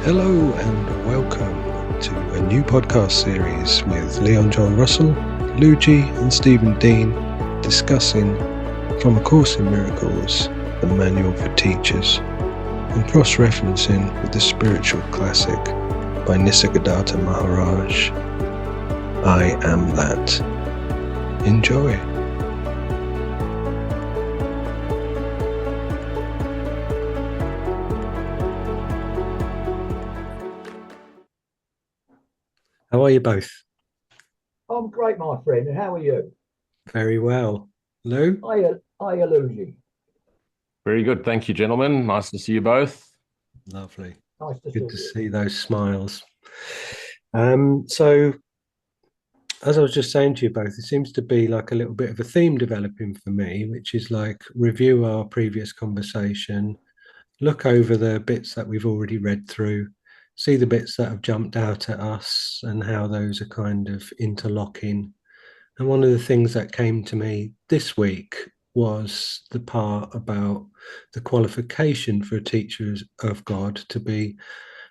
Hello and welcome to a new podcast series with Leon John Russell, Luigi and Stephen Dean discussing From A Course in Miracles, the Manual for Teachers, and cross-referencing with the spiritual classic by Nisargadatta Maharaj, I Am That. Enjoy. How are you both? I'm great, my friend. And how are you? Very well. Lou? Hiya, Luigi. Very good. Thank you, gentlemen. Nice to see you both. Lovely. Nice to Good to see you. see those smiles. So, as I was just saying to you both, it seems to be like a little bit of a theme developing for me, which is like review our previous conversation, look over the bits that we've already read through, see the bits that have jumped out at us and how those are kind of interlocking. And one of the things that came to me this week was the part about the qualification for a teacher of God to be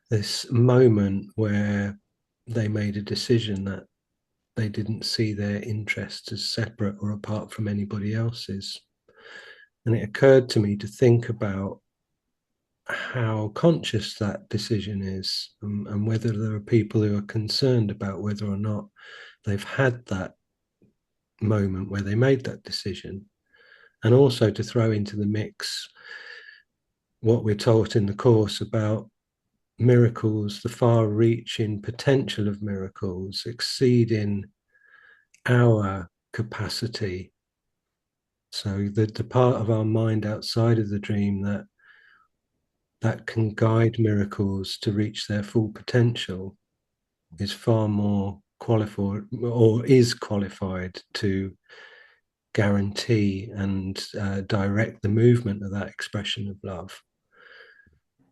this moment where they made a decision that they didn't see their interests as separate or apart from anybody else's. And it occurred to me to think about how conscious that decision is, and whether there are people who are concerned about whether or not they've had that moment where they made that decision. And also to throw into the mix what we're taught in the course about miracles, the far reaching potential of miracles exceeding our capacity. So the part of our mind outside of the dream that can guide miracles to reach their full potential is far more qualified, or is qualified to guarantee and direct the movement of that expression of love.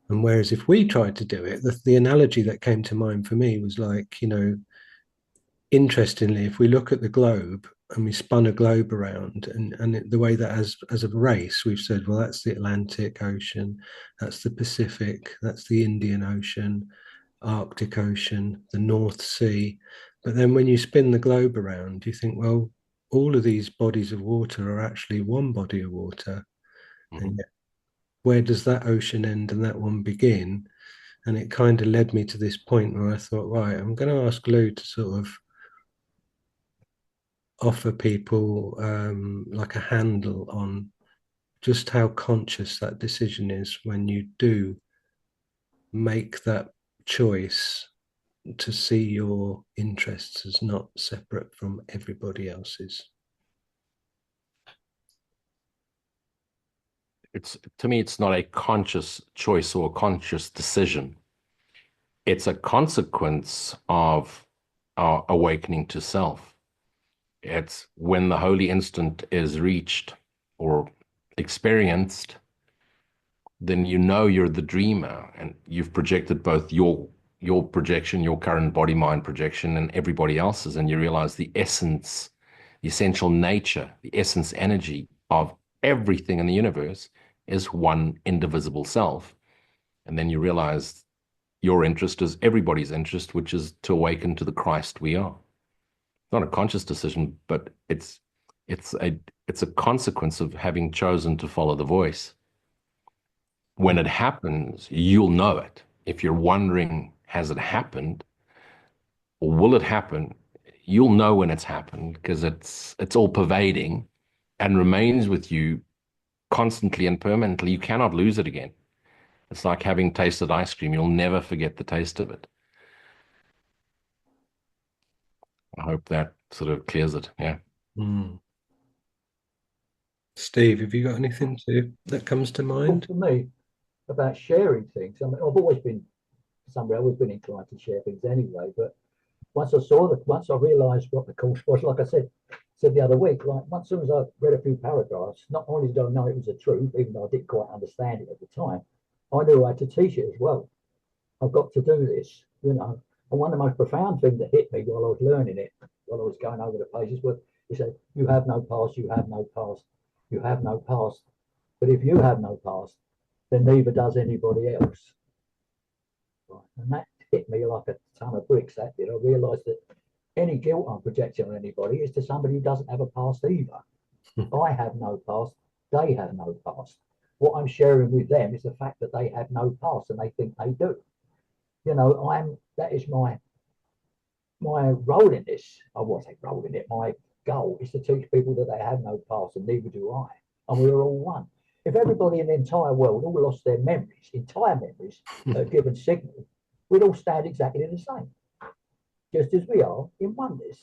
And whereas if we tried to do it, the analogy that came to mind for me was like, interestingly, if we look at the globe and we spun a globe around, and the way that as a race, we've said, well, that's the Atlantic Ocean, that's the Pacific, that's the Indian Ocean, Arctic Ocean, the North Sea. But then when you spin the globe around, you think, well, all of these bodies of water are actually one body of water. Mm-hmm. And yet, where does that ocean end and that one begin? And it kind of led me to this point where I thought, right, I'm going to ask Lou to sort of offer people like a handle on just how conscious that decision is when you do make that choice to see your interests as not separate from everybody else's. To me, it's not a conscious choice or a conscious decision. It's a consequence of our awakening to self. It's when the holy instant is reached or experienced, then you know you're the dreamer and you've projected both your projection, your current body-mind projection, and everybody else's, and you realize the essence, the essential nature, the essence energy of everything in the universe is one indivisible self. And then you realize your interest is everybody's interest, which is to awaken to the Christ we are. It's not a conscious decision, but it's a consequence of having chosen to follow the voice. When it happens, you'll know it. If you're wondering, has it happened or will it happen? You'll know when it's happened, because it's all pervading and remains with you constantly and permanently. You cannot lose it again. It's like having tasted ice cream. You'll never forget the taste of it. I hope that sort of clears it. Yeah. Steve, have you got anything that comes to mind? For me, about sharing things. I mean, I've always been inclined to share things anyway. But once I realised what the course was, like I said the other week, like once soon as I read a few paragraphs, not only did I know it was the truth, even though I didn't quite understand it at the time, I knew I had to teach it as well. I've got to do this, And one of the most profound things that hit me while I was learning it, while I was going over the pages, was he said, "You have no past, you have no past, you have no past. But if you have no past, then neither does anybody else." Right? And that hit me like a ton of bricks. That did. I realised that any guilt I'm projecting on anybody is to somebody who doesn't have a past either. I have no past. They have no past. What I'm sharing with them is the fact that they have no past and they think they do. You know, that is my role in this. I won't say role in it. My goal is to teach people that they have no past and neither do I. And we're all one. If everybody in the entire world all lost their memories, entire memories, at a given signal, we'd all stand exactly the same. Just as we are in oneness.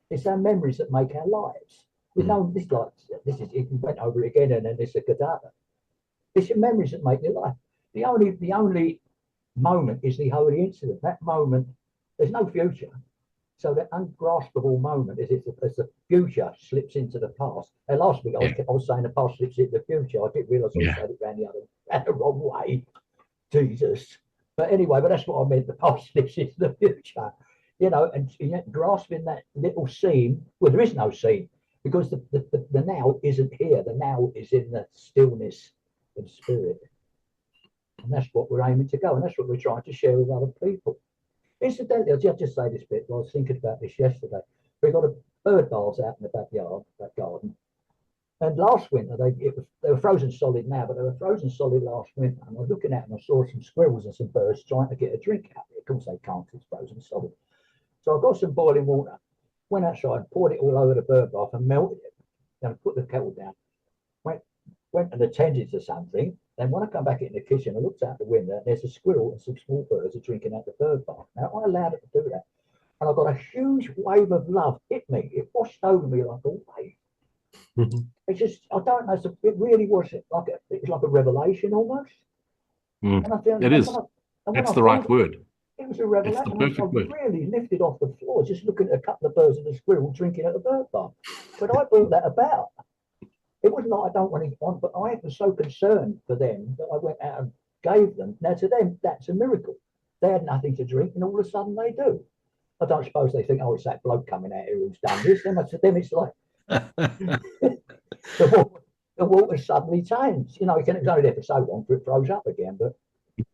It's our memories that make our lives. We know this, like this is, if we went over it again and then it's a cadaver. It's your memories that make your life. The only moment is the holy incident. That moment, there's no future. So that ungraspable moment is as the future slips into the past. And last week I was saying the past slips into the future. I didn't realise I said it ran the wrong way. Jesus. But anyway, but that's what I meant. The past slips into the future. You know, and grasping that little scene. Well, there is no scene because the now isn't here. The now is in the stillness of spirit. And that's what we're aiming to go. And that's what we're trying to share with other people. Incidentally, I'll just say this bit. I was thinking about this yesterday. We got a bird baths out in the backyard, that garden. And last winter, they were frozen solid now, but they were frozen solid last winter. And I was looking at them, I saw some squirrels and some birds trying to get a drink out of it. Of course, they can't, it's frozen solid. So I got some boiling water, went outside, poured it all over the bird bath and melted it. Then put the kettle down, went and attended to something. Then when I come back in the kitchen, I looked out the window and there's a squirrel and some small birds are drinking out the bird bath. Now, I allowed it to do that. And I got a huge wave of love hit me. It washed over me like a wave. Mm-hmm. It's just, I don't know, it really was like a revelation almost. And I feel, it is. That's the right word. It was a revelation. I really lifted off the floor just looking at a couple of birds and a squirrel drinking at the bird bath. But I brought that about. It wasn't like I don't want it on, but I was so concerned for them that I went out and gave them. Now, to them, that's a miracle. They had nothing to drink, and all of a sudden they do. I don't suppose they think, oh, it's that bloke coming out here who's done this. Then to them, it's like the water suddenly changed. You know, it was only there for so long till it froze up again. But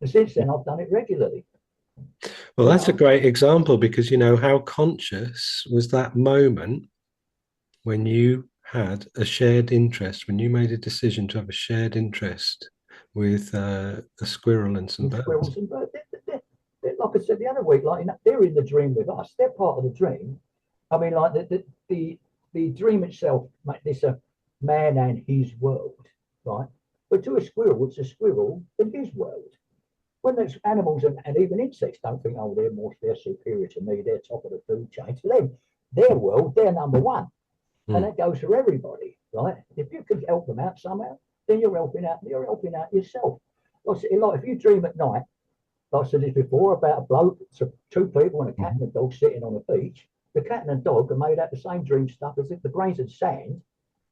since then, I've done it regularly. Well, that's a great example because, you know, how conscious was that moment when you had a shared interest, when you made a decision to have a shared interest with a squirrel and some birds. Squirrels and birds. They're, like I said the other week, like they're in the dream with us. They're part of the dream. I mean, like the dream itself, it's a man and his world, right? But to a squirrel, it's a squirrel and his world. When there's animals and even insects don't think, oh, they're superior to me, they're top of the food chain. To them, their world, they're number one. And that goes for everybody, right? If you can help them out somehow, then you're helping out yourself. Like if you dream at night, like I said this before, about a bloke, so two people and a cat and a dog sitting on a beach, the cat and the dog are made out of the same dream stuff as if the grains of sand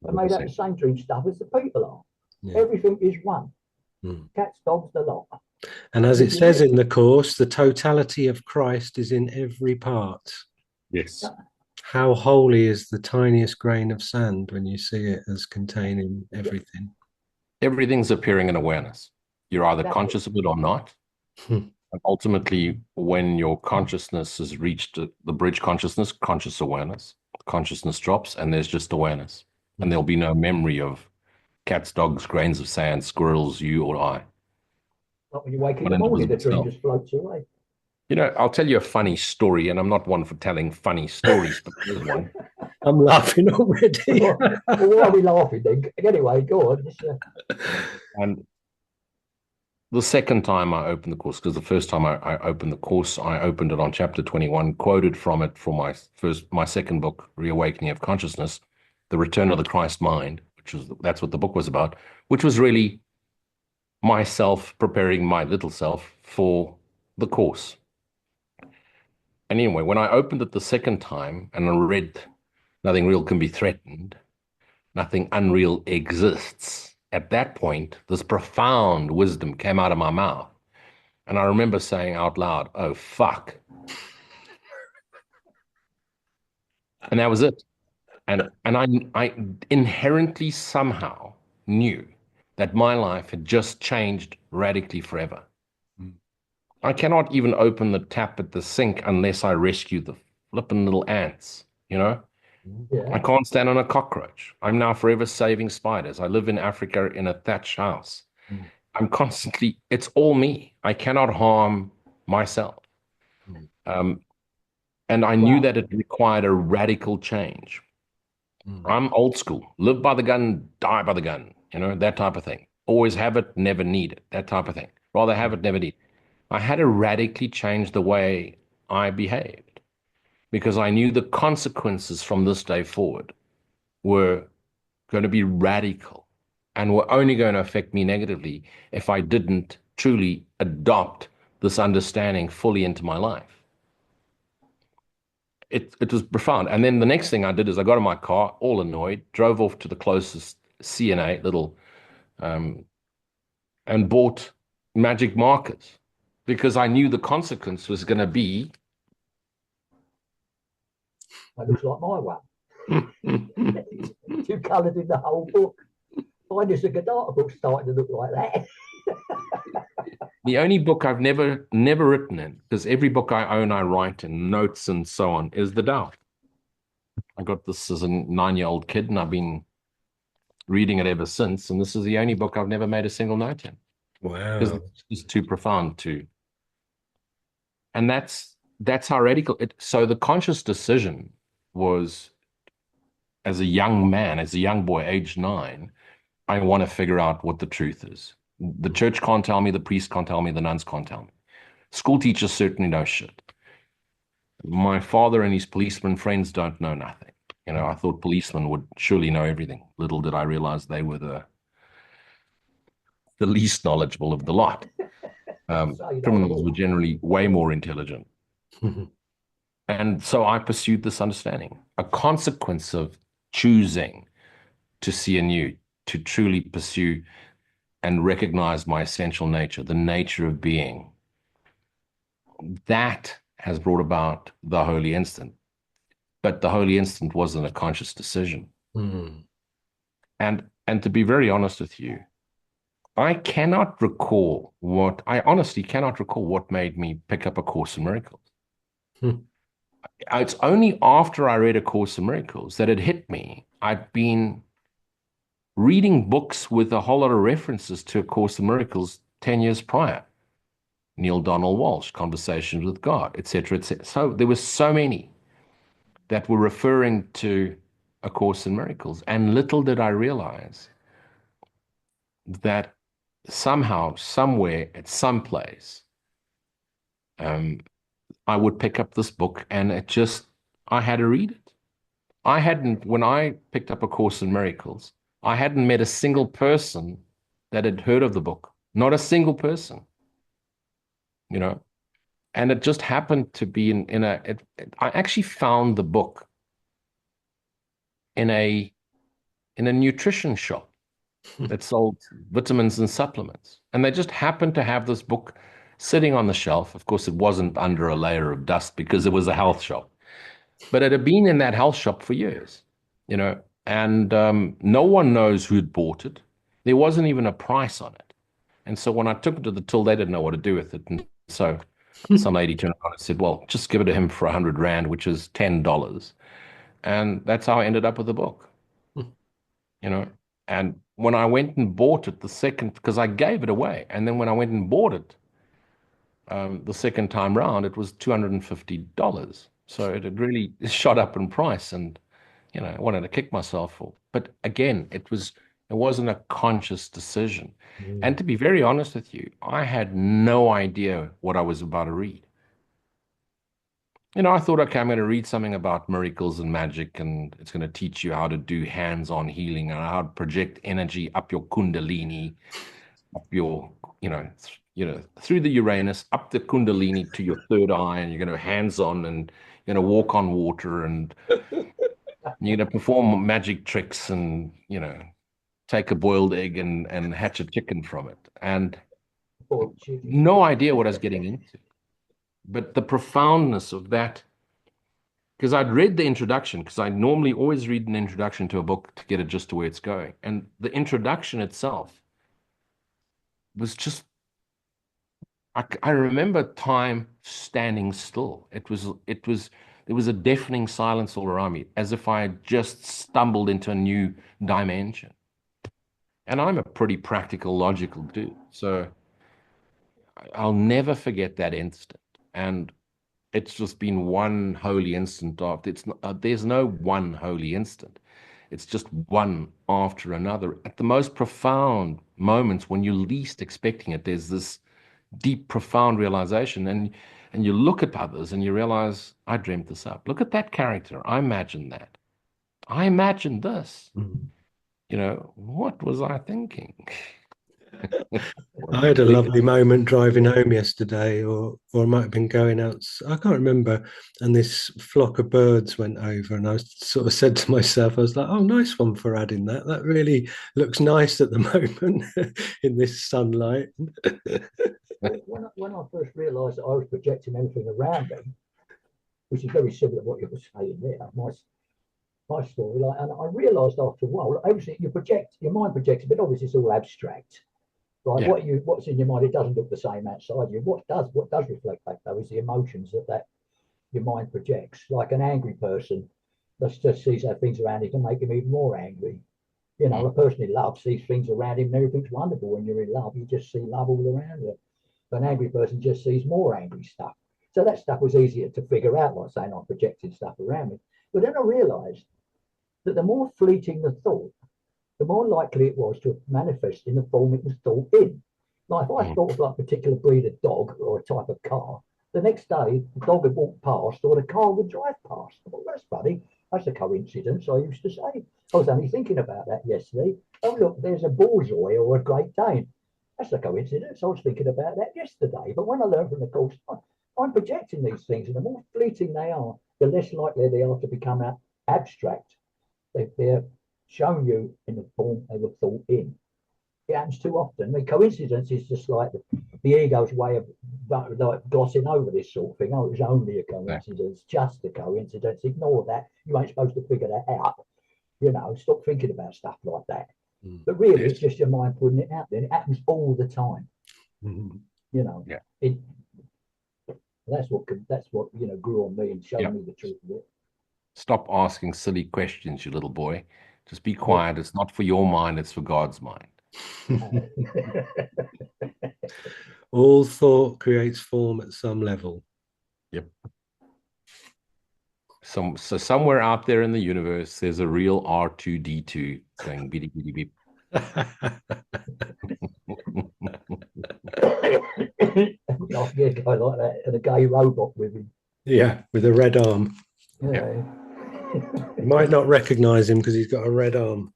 are made out of the same dream stuff as the people are. Yeah. Everything is one. Cats, dogs, the lot. And as it says in the course, the totality of Christ is in every part. Yes. How holy is the tiniest grain of sand when you see it as containing everything? Everything's appearing in awareness. You're either conscious of it or not. And ultimately, when your consciousness has reached the bridge consciousness, conscious awareness, consciousness drops and there's just awareness. And there'll be no memory of cats, dogs, grains of sand, squirrels, you or I. Like when you wake in the morning, the dream just floats away. You know, I'll tell you a funny story, and I'm not one for telling funny stories, but here's one. I'm laughing already. Well, why are we laughing then? Anyway, go on. And the second time I opened the course, because the first time I opened the course, I opened it on chapter 21, quoted from it for my second book, Reawakening of Consciousness, The Return of the Christ Mind, that's what the book was about, which was really myself preparing my little self for the course. And anyway, when I opened it the second time and I read, nothing real can be threatened, nothing unreal exists, at that point, this profound wisdom came out of my mouth. And I remember saying out loud, oh, fuck. And that was it. And I inherently somehow knew that my life had just changed radically forever. I cannot even open the tap at the sink unless I rescue the flippin' little ants, you know? I Yeah. can't stand on a cockroach. I'm now forever saving spiders. I live in Africa in a thatch house. Mm. I'm constantly, it's all me. I cannot harm myself. Mm. Um, and I knew Wow. that it required a radical change. Mm. I'm old school, live by the gun, die by the gun, you know, that type of thing. Always have it, never need it, that type of thing. Rather have it, never need it. I had to radically change the way I behaved because I knew the consequences from this day forward were going to be radical and were only going to affect me negatively if I didn't truly adopt this understanding fully into my life. It was profound. And then the next thing I did is I got in my car, all annoyed, drove off to the closest CNA, little, um, and bought magic markers because I knew the consequence was going to be. That looks like my one. Two coloured in the whole book. Mine is a Godard book starting to look like that. The only book I've never written in, because every book I own, I write in notes and so on, is the Tao. I got this as a 9-year-old kid, and I've been reading it ever since. And this is the only book I've never made a single note in because Wow. it's just too profound to. And that's how radical it. So the conscious decision was, as a young man, as a young boy, age 9, I want to figure out what the truth is. The church can't tell me, the priest can't tell me, the nuns can't tell me. School teachers certainly know shit. My father and his policeman friends don't know nothing. You know, I thought policemen would surely know everything. Little did I realize they were the least knowledgeable of the lot. So you know Criminals all. were generally way more intelligent. And so I pursued this understanding, a consequence of choosing to see anew, to truly pursue and recognize my essential nature, the nature of being. That has brought about the holy instant. But the holy instant wasn't a conscious decision. Mm. And to be very honest with you, I honestly cannot recall what made me pick up A Course in Miracles. Mm. It's only after I read A Course in Miracles that it hit me. I'd been reading books with a whole lot of references to A Course in Miracles 10 years prior. Neil Donald Walsh, Conversations with God, etc., etc. So there were so many that were referring to A Course in Miracles. And little did I realize that somehow, somewhere, at some place, I would pick up this book and I had to read it. When I picked up A Course in Miracles, I hadn't met a single person that had heard of the book. Not a single person, you know. And it just happened to be I actually found the book in a nutrition shop that sold vitamins and supplements. And they just happened to have this book sitting on the shelf. Of course, it wasn't under a layer of dust because it was a health shop, but it had been in that health shop for years, you know, and no one knows who'd bought it. There wasn't even a price on it. And so when I took it to the till, they didn't know what to do with it. And so some lady turned around and said, well, just give it to him for 100 Rand, which is $10. And that's how I ended up with the book, you know. And when I went and bought it the second, because I gave it away, and then when I went and bought it the second time round, it was $250. So it had really shot up in price, and you know, I wanted to kick myself for. But again, it wasn't a conscious decision. And Mm. to be very honest with you, I had no idea what I was about to read. You know, I thought, okay, I'm going to read something about miracles and magic, and it's going to teach you how to do hands-on healing and how to project energy up your kundalini, up your, through the Uranus, up the kundalini to your third eye, and you're going to hands-on and you're going to walk on water, and you're going to perform magic tricks, and take a boiled egg and hatch a chicken from it, and Boiled chicken. no idea what I was getting into. But the profoundness of that, because I'd read the introduction, because I normally always read an introduction to a book to get it just to where it's going. And the introduction itself was just I remember time standing still. There was a deafening silence all around me, as if I had just stumbled into a new dimension. And I'm a pretty practical, logical dude. So I'll never forget that instant. And it's just been one holy instant after. There's no one holy instant. It's just one after another. At the most profound moments when you're least expecting it, there's this deep, profound realization. And you look at others and you realize, I dreamt this up. Look at that character. I imagined that. I imagined this. Mm. You know, what was I thinking? I had a lovely moment driving home yesterday, or I might have been going out. I can't remember. And this flock of birds went over, and I sort of said to myself, I was like, "Oh, nice one for adding that. That really looks nice at the moment in this sunlight." When I first realised that I was projecting everything around me, which is very similar to what you were saying there, my story, like, and I realised after a while, obviously your mind projects, but obviously it's all abstract, right? Yeah. What's in your mind, it doesn't look the same outside you. What does reflect back though is the emotions that your mind projects. Like an angry person just sees how things around him can make him even more angry. You know, a person in love sees things around him and everything's wonderful. When you're in love, you just see love all around you. But an angry person just sees more angry stuff. So that stuff was easier to figure out, like saying I'm projecting stuff around me. But then I realised that the more fleeting the thought, the more likely it was to manifest in the form it was thought in. Like if I thought of like a particular breed of dog or a type of car, the next day the dog would walk past or the car would drive past. I thought, that's funny. That's a coincidence, I used to say. I was only thinking about that yesterday. Oh, look, there's a borzoi or a Great Dane. That's a coincidence. I was thinking about that yesterday. But when I learned from the course, I'm projecting these things, and the more fleeting they are, the less likely they are to become abstract. They're shown you in the form they were thought in. It happens too often. I mean, coincidence is just like the ego's way of like glossing over this sort of thing. Oh, it was only a coincidence, just a coincidence. Ignore that. You ain't supposed to figure that out. You know, stop thinking about stuff like that. But really, it's just your mind putting it out there. It happens all the time. Mm. You know, Yeah. That's what grew on me and showed me the truth of it. Stop asking silly questions, you little boy. Just be quiet. It's not for your mind, it's for God's mind. All thought creates form at some level. Yep. So somewhere out there in the universe, there's a real R2D2 going beep, beep, beep. I'll get a guy like that and a gay robot with him. Yeah, with a red arm. Yeah. You might not recognize him because he's got a red arm.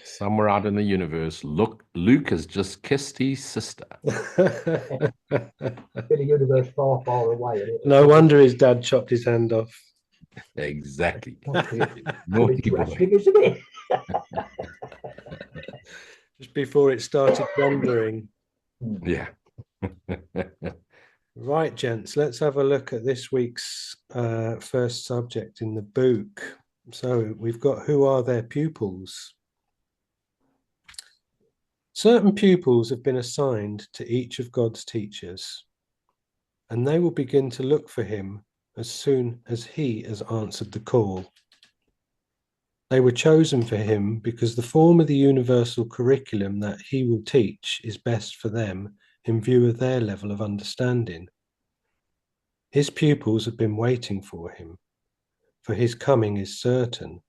Somewhere out in the universe, look, Luke has just kissed his sister. In a universe far, far away. No wonder his dad chopped his hand off. Exactly. Naughty boy. Isn't it? Just before it started wandering. Yeah. Right, gents, let's have a look at this week's first subject in the book. So we've got who are their pupils? Certain pupils have been assigned to each of God's teachers, and they will begin to look for him as soon as he has answered the call. They were chosen for him because the form of the universal curriculum that he will teach is best for them in view of their level of understanding. His pupils have been waiting for him, for his coming is certain.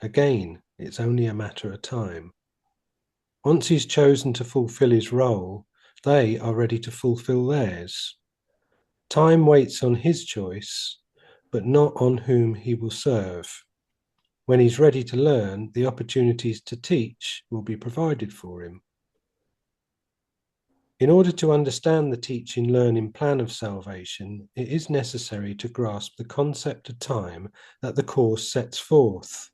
Again, it's only a matter of time. Once he's chosen to fulfill his role, they are ready to fulfill theirs. Time waits on his choice, but not on whom he will serve. When he's ready to learn, the opportunities to teach will be provided for him. In order to understand the teaching-learning plan of salvation, it is necessary to grasp the concept of time that the course sets forth.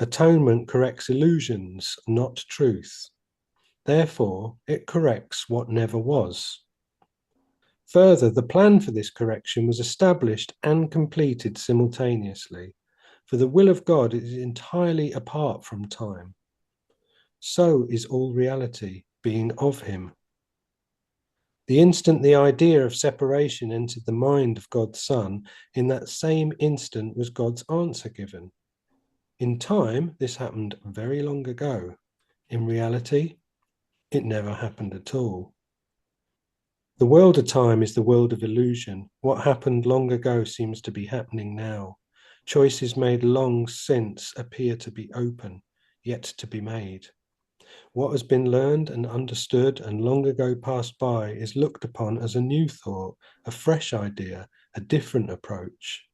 Atonement corrects illusions, not truth. Therefore, it corrects what never was. Further, the plan for this correction was established and completed simultaneously, for the will of God is entirely apart from time. So is all reality, being of him. The instant the idea of separation entered the mind of God's Son, in that same instant was God's answer given. In time, this happened very long ago. In reality, it never happened at all. The world of time is the world of illusion. What happened long ago seems to be happening now. Choices made long since appear to be open, yet to be made. What has been learned and understood and long ago passed by is looked upon as a new thought, a fresh idea, a different approach.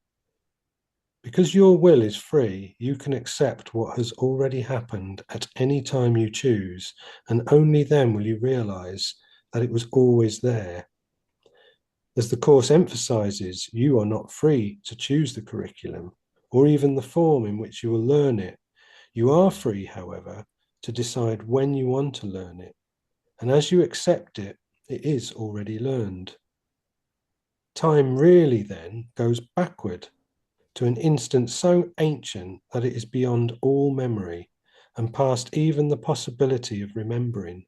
Because your will is free, you can accept what has already happened at any time you choose, and only then will you realize that it was always there. As the course emphasizes, you are not free to choose the curriculum or even the form in which you will learn it. You are free, however, to decide when you want to learn it. And as you accept it, it is already learned. Time really then goes backward to an instant so ancient that it is beyond all memory and past even the possibility of remembering.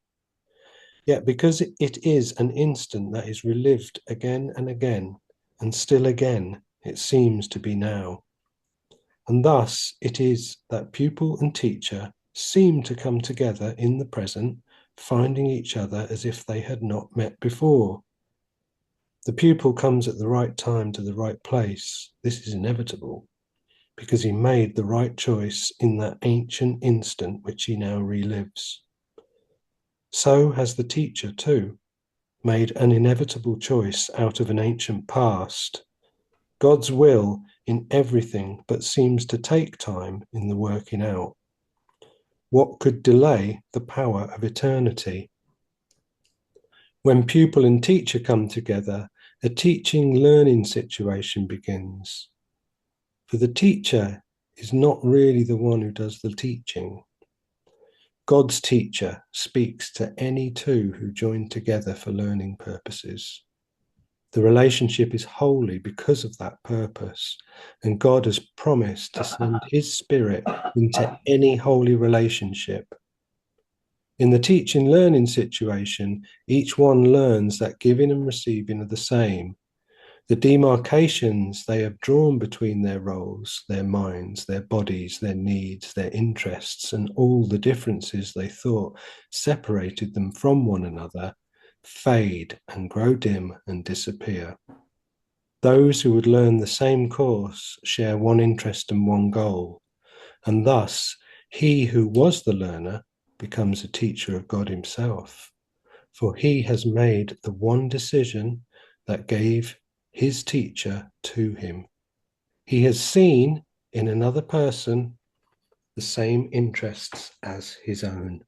Yet because it is an instant that is relived again and again, and still again, it seems to be now. And thus it is that pupil and teacher seem to come together in the present, finding each other as if they had not met before. The pupil comes at the right time to the right place. This is inevitable, because he made the right choice in that ancient instant which he now relives. So has the teacher too made an inevitable choice out of an ancient past. God's will in everything but seems to take time in the working out. What could delay the power of eternity? When pupil and teacher come together, a teaching-learning situation begins. For the teacher is not really the one who does the teaching. God's teacher speaks to any two who join together for learning purposes. The relationship is holy because of that purpose, and God has promised to send his spirit into any holy relationship. In the teaching learning situation, each one learns that giving and receiving are the same. The demarcations they have drawn between their roles, their minds, their bodies, their needs, their interests, and all the differences they thought separated them from one another fade and grow dim and disappear. Those who would learn the same course share one interest and one goal, and thus he who was the learner becomes a teacher of God himself, for he has made the one decision that gave his teacher to him. He has seen in another person the same interests as his own.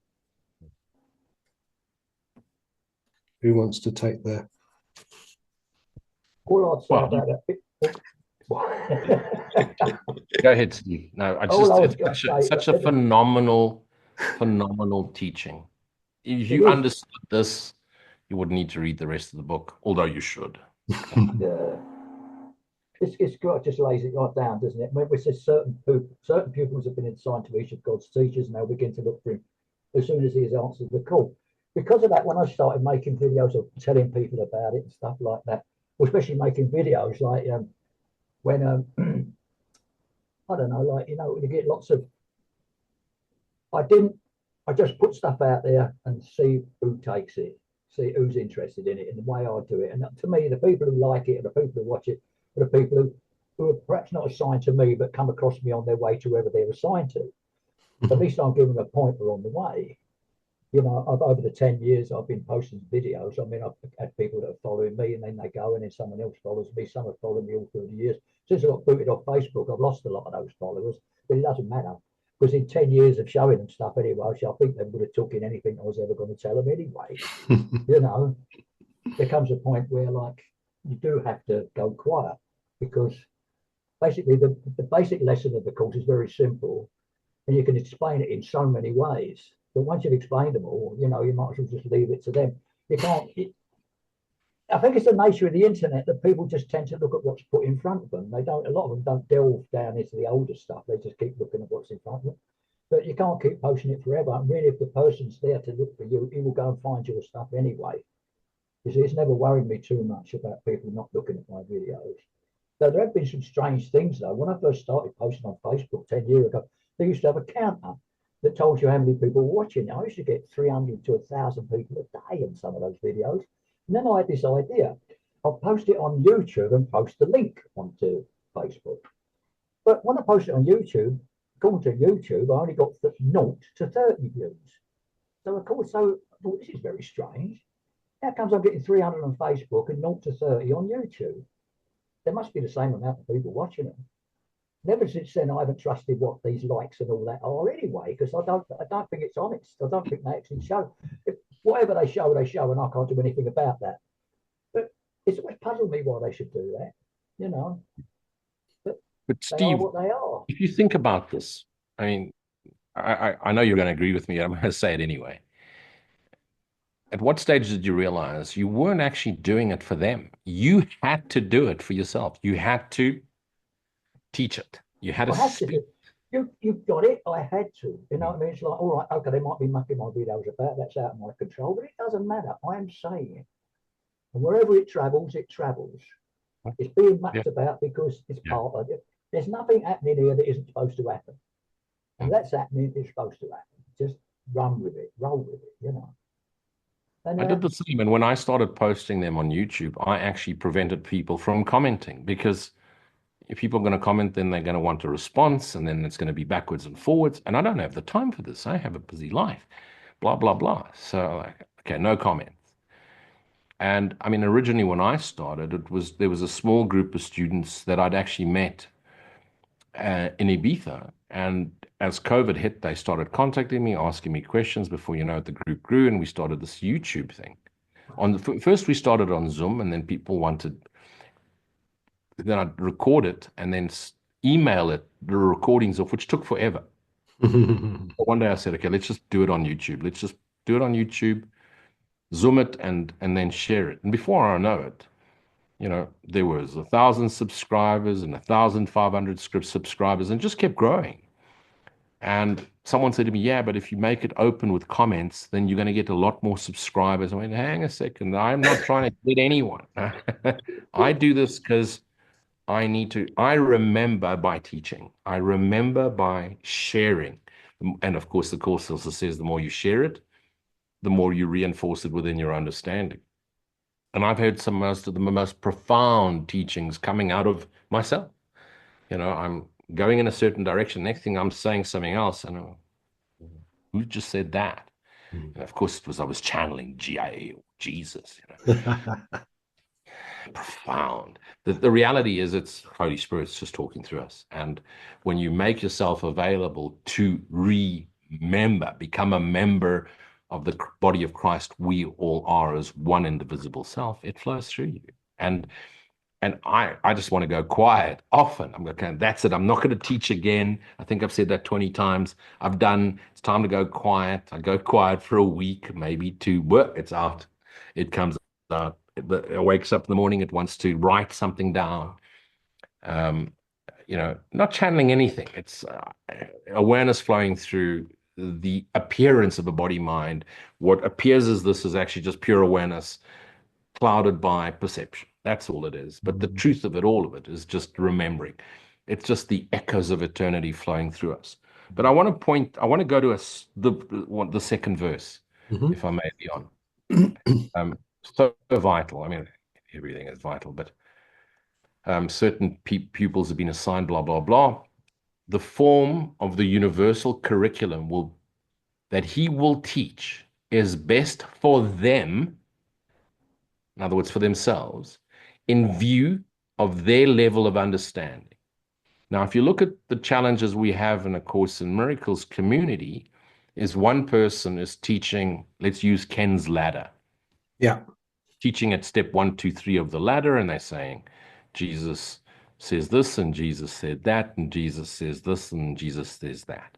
Who wants to take the... All I'd say Well, about that. Go ahead, Steve. No, All I was it's going to say, such a phenomenal teaching. If you is. understood this, you wouldn't need to read the rest of the book, although you should. It's got just lays it right down, doesn't it? When we say certain pupils have been assigned to each of God's teachers, and they'll begin to look for him as soon as he has answered the call. Because of that, when I started making videos or telling people about it and stuff like that, or especially making videos like when I don't know, like you get lots of. I just put stuff out there and see who takes it, see who's interested in it, and the way I do it. And to me, the people who like it and the people who watch it are the people who are perhaps not assigned to me, but come across me on their way to wherever they're assigned to. At least I'm giving them a pointer on the way. Over the 10 years I've been posting videos. I mean, I've had people that are following me, and then they go, and then someone else follows me. Some have followed me all through the years. Since I got booted off Facebook, I've lost a lot of those followers, but it doesn't matter. Because in 10 years of showing them stuff anyway, I think they would have took in anything I was ever going to tell them anyway. There comes a point where, like, you do have to go quiet, because basically the basic lesson of the course is very simple, and you can explain it in so many ways. But once you've explained them all, you might as well just leave it to them. You can't. I think it's the nature of the internet that people just tend to look at what's put in front of them. They don't. A lot of them don't delve down into the older stuff. They just keep looking at what's in front of them. But you can't keep posting it forever. And really, if the person's there to look for you, he will go and find your stuff anyway. You see, it's never worried me too much about people not looking at my videos. So there have been some strange things though. When I first started posting on Facebook 10 years ago, they used to have a counter that told you how many people were watching. I used to get 300 to 1,000 people a day in some of those videos. And then I had this idea. I'll post it on YouTube and post the link onto Facebook. But when I post it on YouTube, according to YouTube, I only got 0 to 30 views. So of course, I thought this is very strange. How comes I'm getting 300 on Facebook and 0 to 30 on YouTube? There must be the same amount of people watching them. Never since then I haven't trusted what these likes and all that are anyway, because I don't think it's honest. I don't think they actually show. If whatever they show, and I can't do anything about that. But it's always puzzled me why they should do that, you know. But They are Steve, what they are. if you think about this, I mean, I know you're going to agree with me. I'm going to say it anyway. At what stage did you realize you weren't actually doing it for them? You had to do it for yourself. You had to teach it. You had to I had to speak. do. You got it. I had to. You know what I mean? It's like, all right, okay, they might be mucking my videos about. That's out of my control, but it doesn't matter. I am saying it, and wherever it travels, it travels. It's being mucked Yeah. about because it's Yeah. part of it. There's nothing happening here that isn't supposed to happen. And Mm. that's happening, it's supposed to happen. Just run with it, roll with it, you know. And I did the same. And when I started posting them on YouTube, I actually prevented people from commenting because if people are going to comment, then they're going to want a response and then it's going to be backwards and forwards. And I don't have the time for this. I have a busy life, blah, blah, blah. So, like, okay, no comments. And I mean, originally when I started, there was a small group of students that I'd actually met in Ibiza. And as COVID hit, they started contacting me, asking me questions. Before you know it, the group grew, and we started this YouTube thing. First, we started on Zoom, and then people wanted. Then I'd record it and then email it the recordings of which took forever. But one day I said, okay, let's just do it on YouTube. Let's just do it on YouTube, Zoom it, and then share it. And before I know it, there was 1,000 subscribers and 1,500 subscribers, and just kept growing. And someone said to me, yeah, but if you make it open with comments, then you're going to get a lot more subscribers. I went, hang a second. I'm not trying to get anyone. I do this because I remember by teaching. I remember by sharing. And of course, the course also says the more you share it, the more you reinforce it within your understanding. And I've heard some of the most profound teachings coming out of myself. I'm going in a certain direction. Next thing I'm saying something else. And who just said that? And of course, I was channeling GIA or Jesus. Profound. The reality is it's Holy Spirit's just talking through us. And when you make yourself available to remember, become a member of the body of Christ, we all are as one indivisible self, it flows through you. And I just want to go quiet often. I'm going, that's it. I'm not going to teach again. I think I've said that 20 times. I've done, it's time to go quiet. I go quiet for a week, maybe two. Well, it's out. It comes out. It wakes up in the morning. It wants to write something down. Not channeling anything. It's awareness flowing through the appearance of a body mind. What appears as this is actually just pure awareness clouded by perception. That's all it is. But the truth of it, all of it, is just remembering. It's just the echoes of eternity flowing through us. But I want to go to the second verse, if I may be on. So vital. I mean, everything is vital, but certain pupils have been assigned, blah, blah, blah. The form of the universal curriculum that he will teach is best for them, in other words, for themselves, in view of their level of understanding. Now, if you look at the challenges we have in A Course in Miracles community, is one person is teaching, let's use Ken's ladder. Yeah. Teaching at step 1, 2, 3 of the ladder, and they're saying, Jesus says this, and Jesus said that, and Jesus says this, and Jesus says that.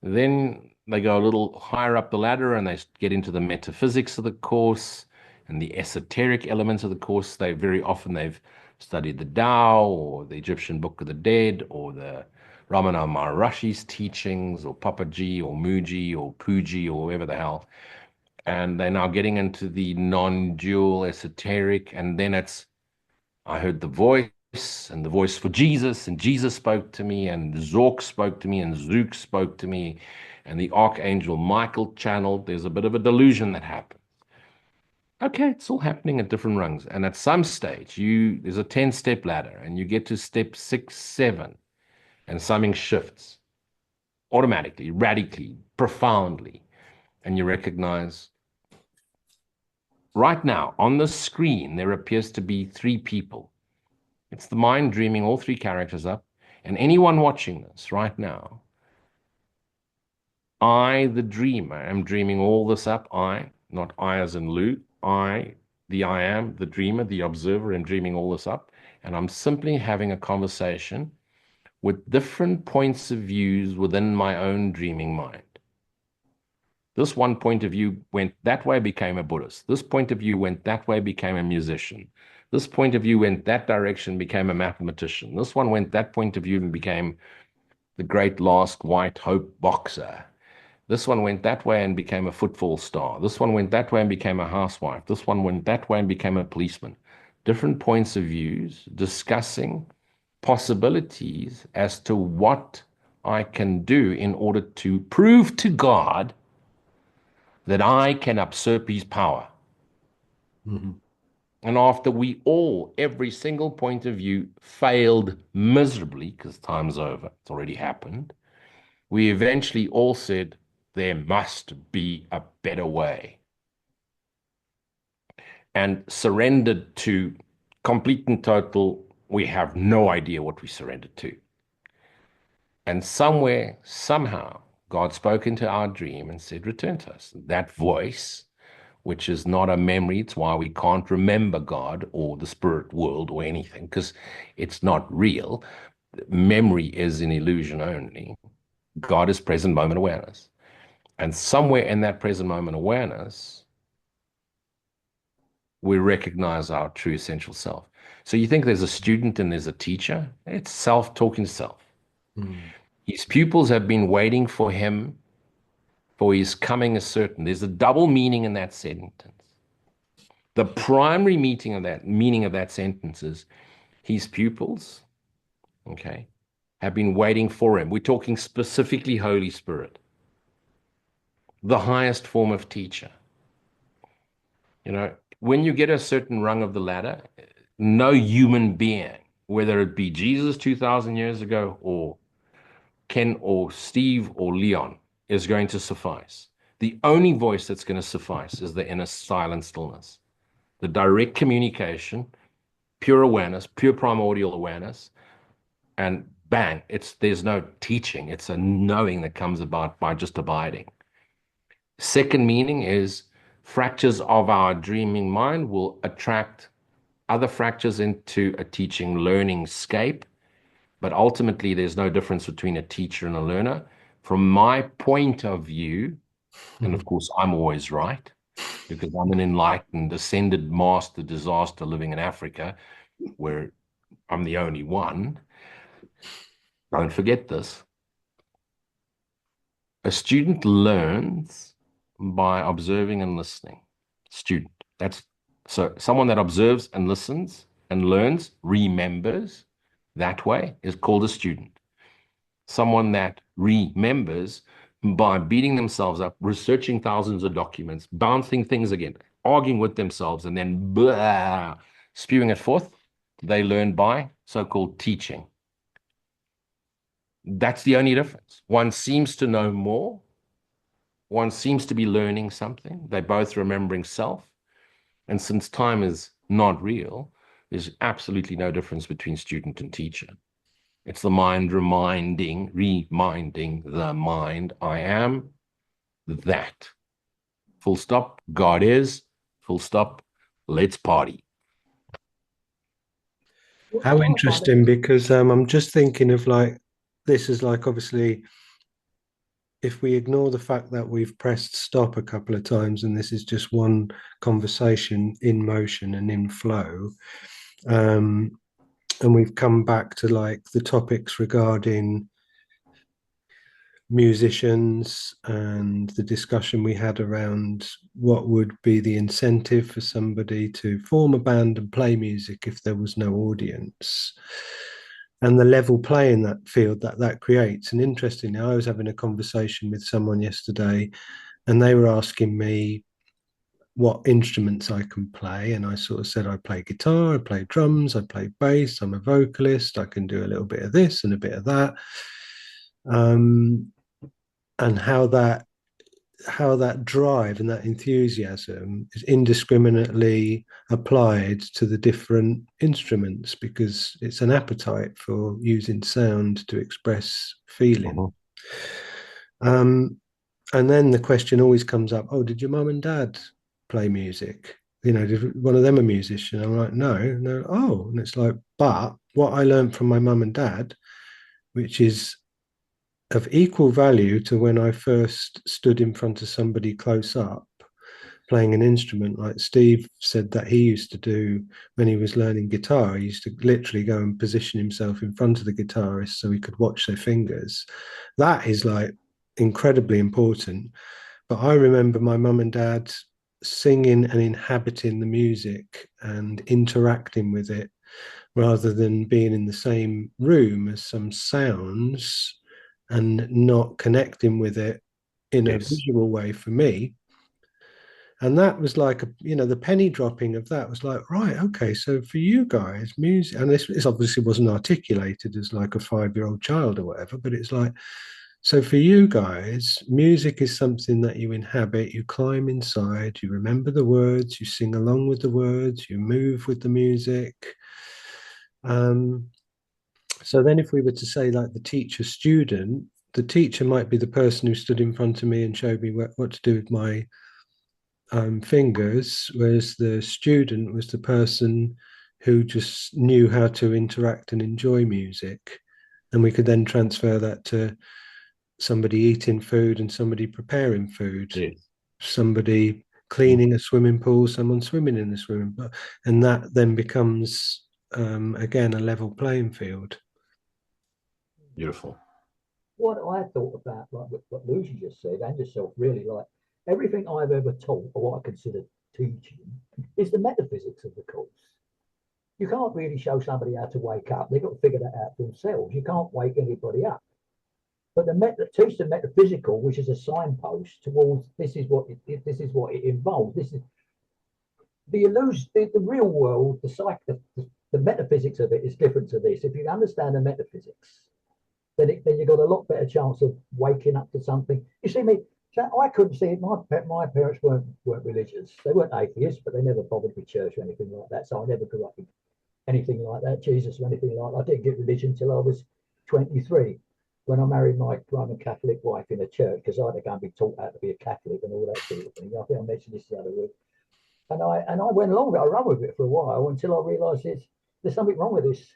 Then they go a little higher up the ladder and they get into the metaphysics of the course and the esoteric elements of the course. They've studied the Tao or the Egyptian Book of the Dead or the Ramana Maharishi's teachings or Papaji or Muji or Puji or whatever the hell. and they're now getting into the non-dual esoteric, and then I heard the voice, and the voice for Jesus, and Jesus spoke to me, and Zork spoke to me, and Zook spoke to me, and the Archangel Michael channeled. There's a bit of a delusion that happened. Okay, it's all happening at different rungs. And at some stage, there's a 10-step ladder, and you get to step 6, 7, and something shifts automatically, radically, profoundly. And you recognize right now on the screen, there appears to be 3 people. It's the mind dreaming all 3 characters up. And anyone watching this right now, I, the dreamer, am dreaming all this up. I, not I as in Lou, I, the I am, the dreamer, the observer, am dreaming all this up. And I'm simply having a conversation with different points of views within my own dreaming mind. This one point of view went that way, became a Buddhist. This point of view went that way, became a musician. This point of view went that direction, became a mathematician. This one went that point of view and became the great last white hope boxer. This one went that way and became a football star. This one went that way and became a housewife. This one went that way and became a policeman. Different points of views discussing possibilities as to what I can do in order to prove to God that I can usurp his power. Mm-hmm. And after we all, every single point of view failed miserably, because time's over, it's already happened, we eventually all said, there must be a better way. And surrendered to complete and total, we have no idea what we surrendered to. And somewhere, somehow, God spoke into our dream and said, return to us. That voice, which is not a memory, it's why we can't remember God or the spirit world or anything, because it's not real. Memory is an illusion only. God is present moment awareness. And somewhere in that present moment awareness, we recognize our true essential self. So you think there's a student and there's a teacher? It's self talking to self. Mm. His pupils have been waiting for him, for his coming is certain. There's a double meaning in that sentence. The primary meaning of that sentence is his pupils, okay, have been waiting for him. We're talking specifically Holy Spirit, the highest form of teacher. You know, when you get a certain rung of the ladder, no human being, whether it be Jesus 2,000 years ago or Ken or Steve or Leon, is going to suffice. The only voice that's going to suffice is the inner silent stillness, the direct communication, pure awareness, pure primordial awareness, and bang, there's no teaching. It's a knowing that comes about by just abiding. Second meaning is fractures of our dreaming mind will attract other fractures into a teaching learning scape. But ultimately, there's no difference between a teacher and a learner. From my point of view, and of course, I'm always right, because I'm an enlightened, ascended master disaster living in Africa, where I'm the only one. Don't forget this. A student learns by observing and listening. Student. So someone that observes and listens and learns, remembers, that way is called a student. Someone that remembers by beating themselves up, researching thousands of documents, bouncing things again, arguing with themselves, and then blah, spewing it forth, they learn by so-called teaching. That's the only difference. One seems to know more. One seems to be learning something. They're both remembering self. And since time is not real, there's absolutely no difference between student and teacher. It's the mind reminding the mind, I am that. Full stop, God is, full stop, let's party. How interesting, because I'm just thinking of like, this is like, obviously, if we ignore the fact that we've pressed stop a couple of times and this is just one conversation in motion and in flow, and we've come back to like the topics regarding musicians and the discussion we had around what would be the incentive for somebody to form a band and play music if there was no audience, and the level playing that field that creates. And interestingly, I was having a conversation with someone yesterday, and they were asking me what instruments I can play. And I sort of said, I play guitar, I play drums, I play bass, I'm a vocalist, I can do a little bit of this and a bit of that. And how that drive and that enthusiasm is indiscriminately applied to the different instruments, because it's an appetite for using sound to express feeling. And then the question always comes up, oh, did your mum and dad play music? You know, did one of them a musician? I'm like, no. Oh, and it's like, but what I learned from my mum and dad, which is of equal value to when I first stood in front of somebody close up playing an instrument, like Steve said that he used to do when he was learning guitar. He used to literally go and position himself in front of the guitarist so he could watch their fingers. That is like incredibly important. But I remember my mum and dad singing and inhabiting the music and interacting with it, rather than being in the same room as some sounds and not connecting with it in a visual way for me. And that was like, the penny dropping of that was like, right, okay, so for you guys, music, and this obviously wasn't articulated as like a 5-year-old child or whatever, but it's like, so for you guys, music is something that you inhabit, you climb inside, you remember the words, you sing along with the words, you move with the music. So then if we were to say like the teacher student, the teacher might be the person who stood in front of me and showed me what to do with my fingers, whereas the student was the person who just knew how to interact and enjoy music. And we could then transfer that to somebody eating food and somebody preparing food, somebody cleaning a swimming pool, someone swimming in the swimming pool. And that then becomes, again, a level playing field. Beautiful. What I thought about, like what Lucy just said, and yourself, really, like everything I've ever taught, or what I consider teaching, is the metaphysics of the course. You can't really show somebody how to wake up. They've got to figure that out for themselves. You can't wake anybody up. But teach the metaphysical, which is a signpost towards this is what it involves. This is the illusion, the real world, the metaphysics of it is different to this. If you understand the metaphysics, then you've got a lot better chance of waking up to something. You see me, I couldn't see it. My parents weren't religious. They weren't atheists, but they never bothered with church or anything like that. So I never grew up with anything like that, Jesus or anything like that. I didn't get religion until I was 23, when I married my Roman Catholic wife in a church, because I had to go and be taught how to be a Catholic and all that sort of thing. I think I mentioned this the other week. And I went along with it. I ran with it for a while until I realised there's something wrong with this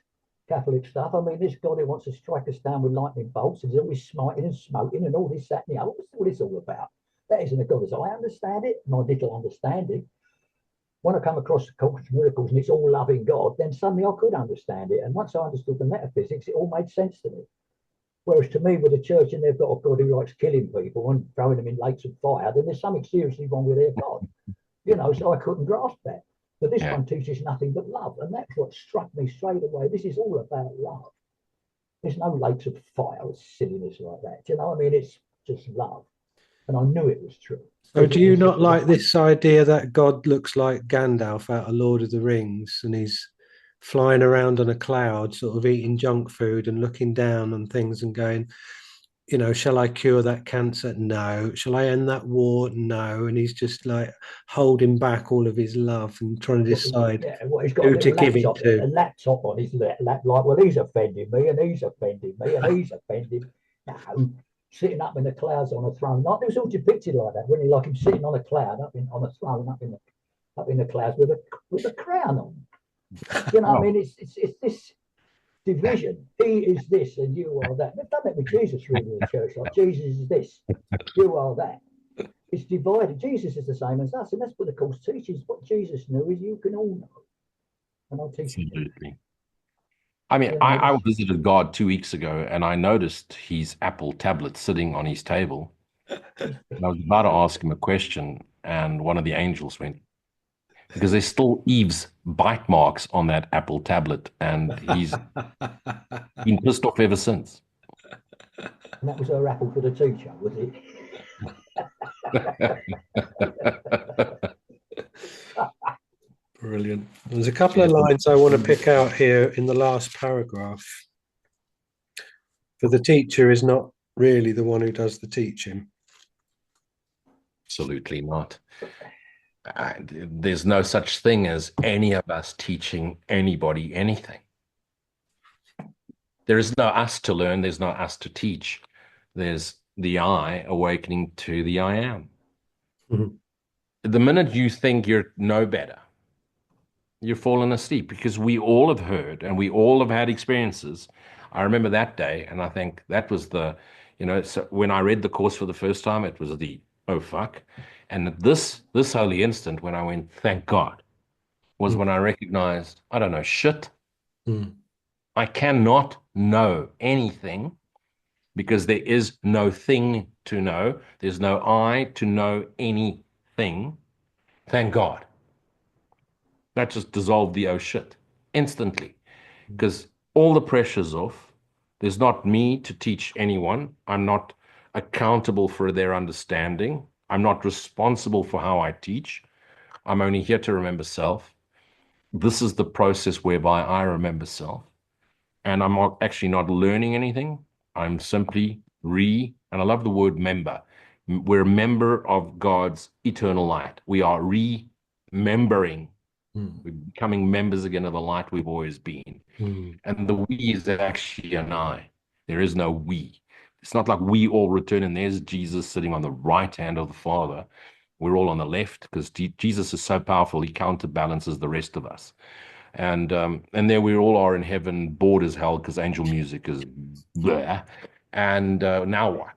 Catholic stuff. I mean, this God who wants to strike us down with lightning bolts and is always smiting and smoting and all this, that, and the other. What's all this all about? That isn't a God as I understand it, my little understanding. When I come across the cultural miracles and it's all loving God, then suddenly I could understand it. And once I understood the metaphysics, it all made sense to me. Whereas to me, with a church and they've got a God who likes killing people and throwing them in lakes of fire, then there's something seriously wrong with their God. So I couldn't grasp that. But this one teaches nothing but love. And that's what struck me straight away. This is all about love. There's no lakes of fire or silliness like that. Do you know what I mean? It's just love. And I knew it was true. So do you not like this idea that God looks like Gandalf out of Lord of the Rings, and he's flying around on a cloud, sort of eating junk food and looking down on things and going, shall I cure that cancer? No. Shall I end that war? No. And he's just like holding back all of his love and trying to decide he's got who to give it to. A laptop on his lap, like, well, he's offending me and he's offending me and he's offending. No, sitting up in the clouds on a throne. Like, it was all depicted like that, when he like him sitting on a cloud, on a throne, up in the clouds with a crown on. You know, I mean, it's this division. He is this and you are that. They've done that with Jesus really in the church. Like, Jesus is this, you are that. It's divided. Jesus is the same as us, and that's what the course teaches. What Jesus knew is you can all know. And I'll teach you. Absolutely. I mean, You know, I visited God 2 weeks ago and I noticed his Apple tablet sitting on his table. And I was about to ask him a question, and one of the angels went, because there's still Eve's bite marks on that Apple tablet, and he's been pissed off ever since. and that was her apple for the teacher, was it? Brilliant. There's a couple of lines I want to pick out here in the last paragraph. For the teacher is not really the one who does the teaching. Absolutely not. There's no such thing as any of us teaching anybody anything. There is no us to learn. There's no us to teach. There's the I awakening to the I am. Mhm. The minute you think you're no better, you're falling asleep, because we all have heard and we all have had experiences. I remember that day, and I think that was so when I read the course for the first time, it was the, oh fuck. And this holy instant when I went, thank God, was when I recognized I don't know shit. Mm. I cannot know anything because there is no thing to know. There's no I to know anything. Thank God. That just dissolved the oh shit instantly, because all the pressure's off. There's not me to teach anyone. I'm not accountable for their understanding. I'm not responsible for how I teach. I'm only here to remember self. This is the process whereby I remember self. And I'm actually not learning anything. I'm simply and I love the word member. We're a member of God's eternal light. We are remembering. Mm. We're becoming members again of the light we've always been. Mm. And the we is actually an I. There is no we. It's not like we all return and there's Jesus sitting on the right hand of the Father. We're all on the left, because Jesus is so powerful, he counterbalances the rest of us. And there we all are in heaven, bored as hell because angel music is there. And now what?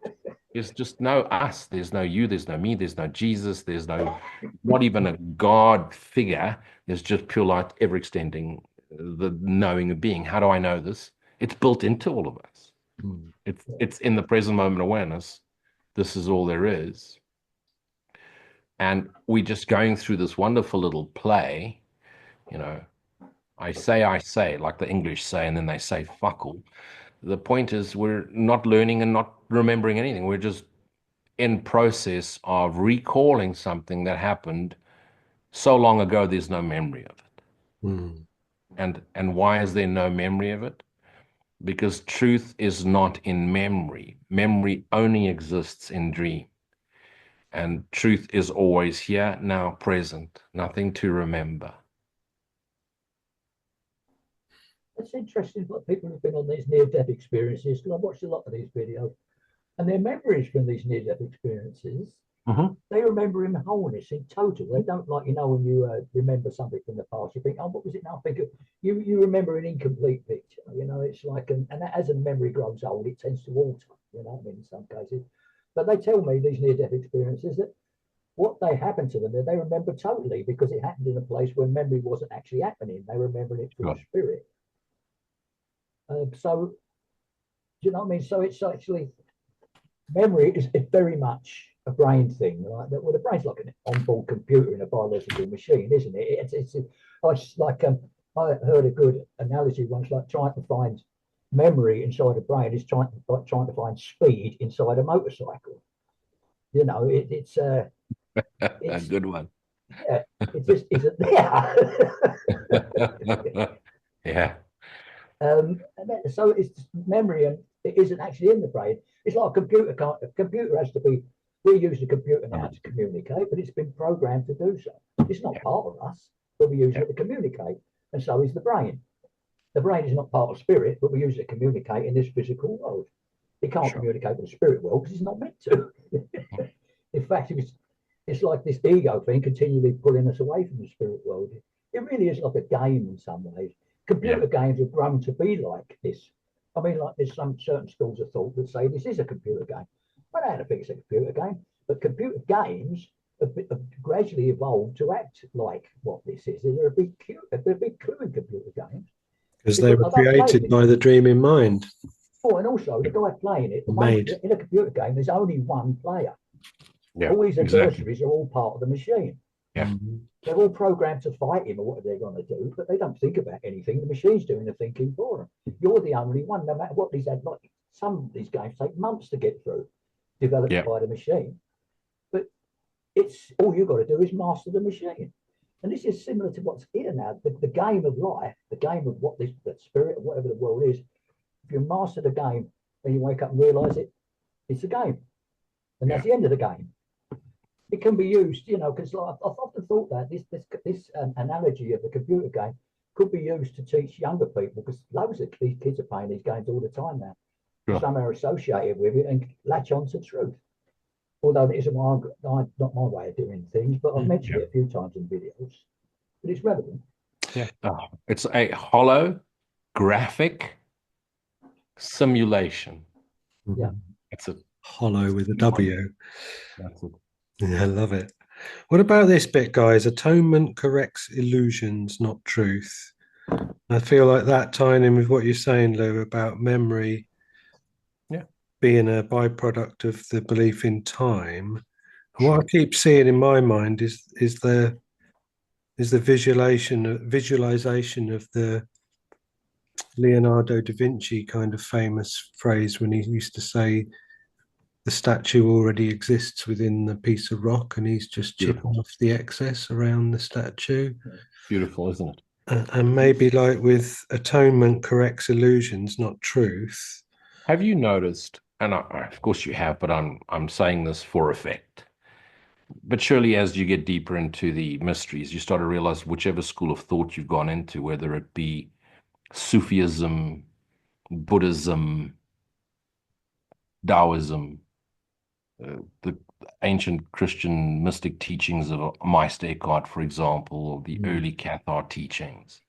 There's just no us. There's no you. There's no me. There's no Jesus. There's not even a God figure. There's just pure light, ever extending, the knowing of being. How do I know this? It's built into all of us. Mm. It's in the present moment awareness. This is all there is. And we're just going through this wonderful little play, you know. I say, like the English say, and then they say fuck all. The point is we're not learning and not remembering anything. We're just in process of recalling something that happened so long ago there's no memory of it. Mm. And why is there no memory of it? Because truth is not in memory. Memory only exists in dream. And truth is always here, now, present, nothing to remember. It's interesting what people have been on these near-death experiences, because I've watched a lot of these videos, and their memories from these near-death experiences, they remember in wholeness, in total. They don't, like, when you remember something from the past, you think, oh, what was it now? I think you remember an incomplete picture. It's like, and as a memory grows old, it tends to alter, in some cases. But they tell me, these near-death experiences, that what they happened to them, they remember totally, because it happened in a place where memory wasn't actually happening. They remember it through spirit. So, do you know what I mean? So it's actually, memory is very much a brain thing, right? Well, the brain's like an onboard computer in a biological machine, isn't it? It's like I heard a good analogy once, like trying to find memory inside a brain is trying to find speed inside a motorcycle. It's A good one. Yeah, it just isn't there. Yeah. So it's memory, and it isn't actually in the brain. It's like a computer can't. A computer has to be. We use the computer now to communicate, but it's been programmed to do so. It's not part of us, but we use it to communicate, and so is the brain. The brain is not part of spirit, but we use it to communicate in this physical world. It can't communicate with the spirit world because it's not meant to. In fact, it's like this ego thing continually pulling us away from the spirit world. It really is like a game in some ways. Computer games have grown to be like this. I mean, like there's some certain schools of thought that say this is a computer game. I don't think it's a computer game, but computer games have gradually evolved to act like what this is. They're a big clue in computer games. Because they Because were I don't play created this. by the dreaming mind. Oh, and also the guy playing it, the one Made. in a computer game, there's only one player. Yeah, All his exactly. adversaries are all part of the machine. Yeah. Mhm. They're all programmed to fight him or whatever they're going to do, but they don't think about anything. The machine's doing the thinking for them. You're the only one, no matter what these had. Like some of these games take months to get through, developed Yeah. by the machine. But it's all you've got to do is master the machine. And this is similar to what's here now. The game of life, the game of what this the spirit of whatever the world is. If you master the game and you wake up and realize it's a game, and that's the end of the game. It can be used, because like, I've often thought that this analogy of the computer game could be used to teach younger people, because loads of these kids are playing these games all the time now. Sure. Some are associated with it and latch on to truth. Although it isn't not my way of doing things, but I've mentioned it a few times in videos. But it's relevant. Yeah. Oh, it's a holographic simulation. Yeah. It's a Hollow with a W. That's it. Yeah, I love it. What about this bit, guys? Atonement corrects illusions, not truth. I feel like that tying in with what you're saying, Lou, about memory Yeah. being a byproduct of the belief in time. And what I keep seeing in my mind is the visualization of the Leonardo da Vinci kind of famous phrase when he used to say the statue already exists within the piece of rock and he's just chipping Beautiful. off the excess around the statue. Beautiful, isn't it? And maybe like with atonement corrects illusions, not truth. Have you noticed, and of course you have, but I'm saying this for effect. But surely as you get deeper into the mysteries, you start to realize whichever school of thought you've gone into, whether it be Sufism, Buddhism, Taoism, the ancient Christian mystic teachings of Meister Eckhart, for example, or the early Cathar teachings,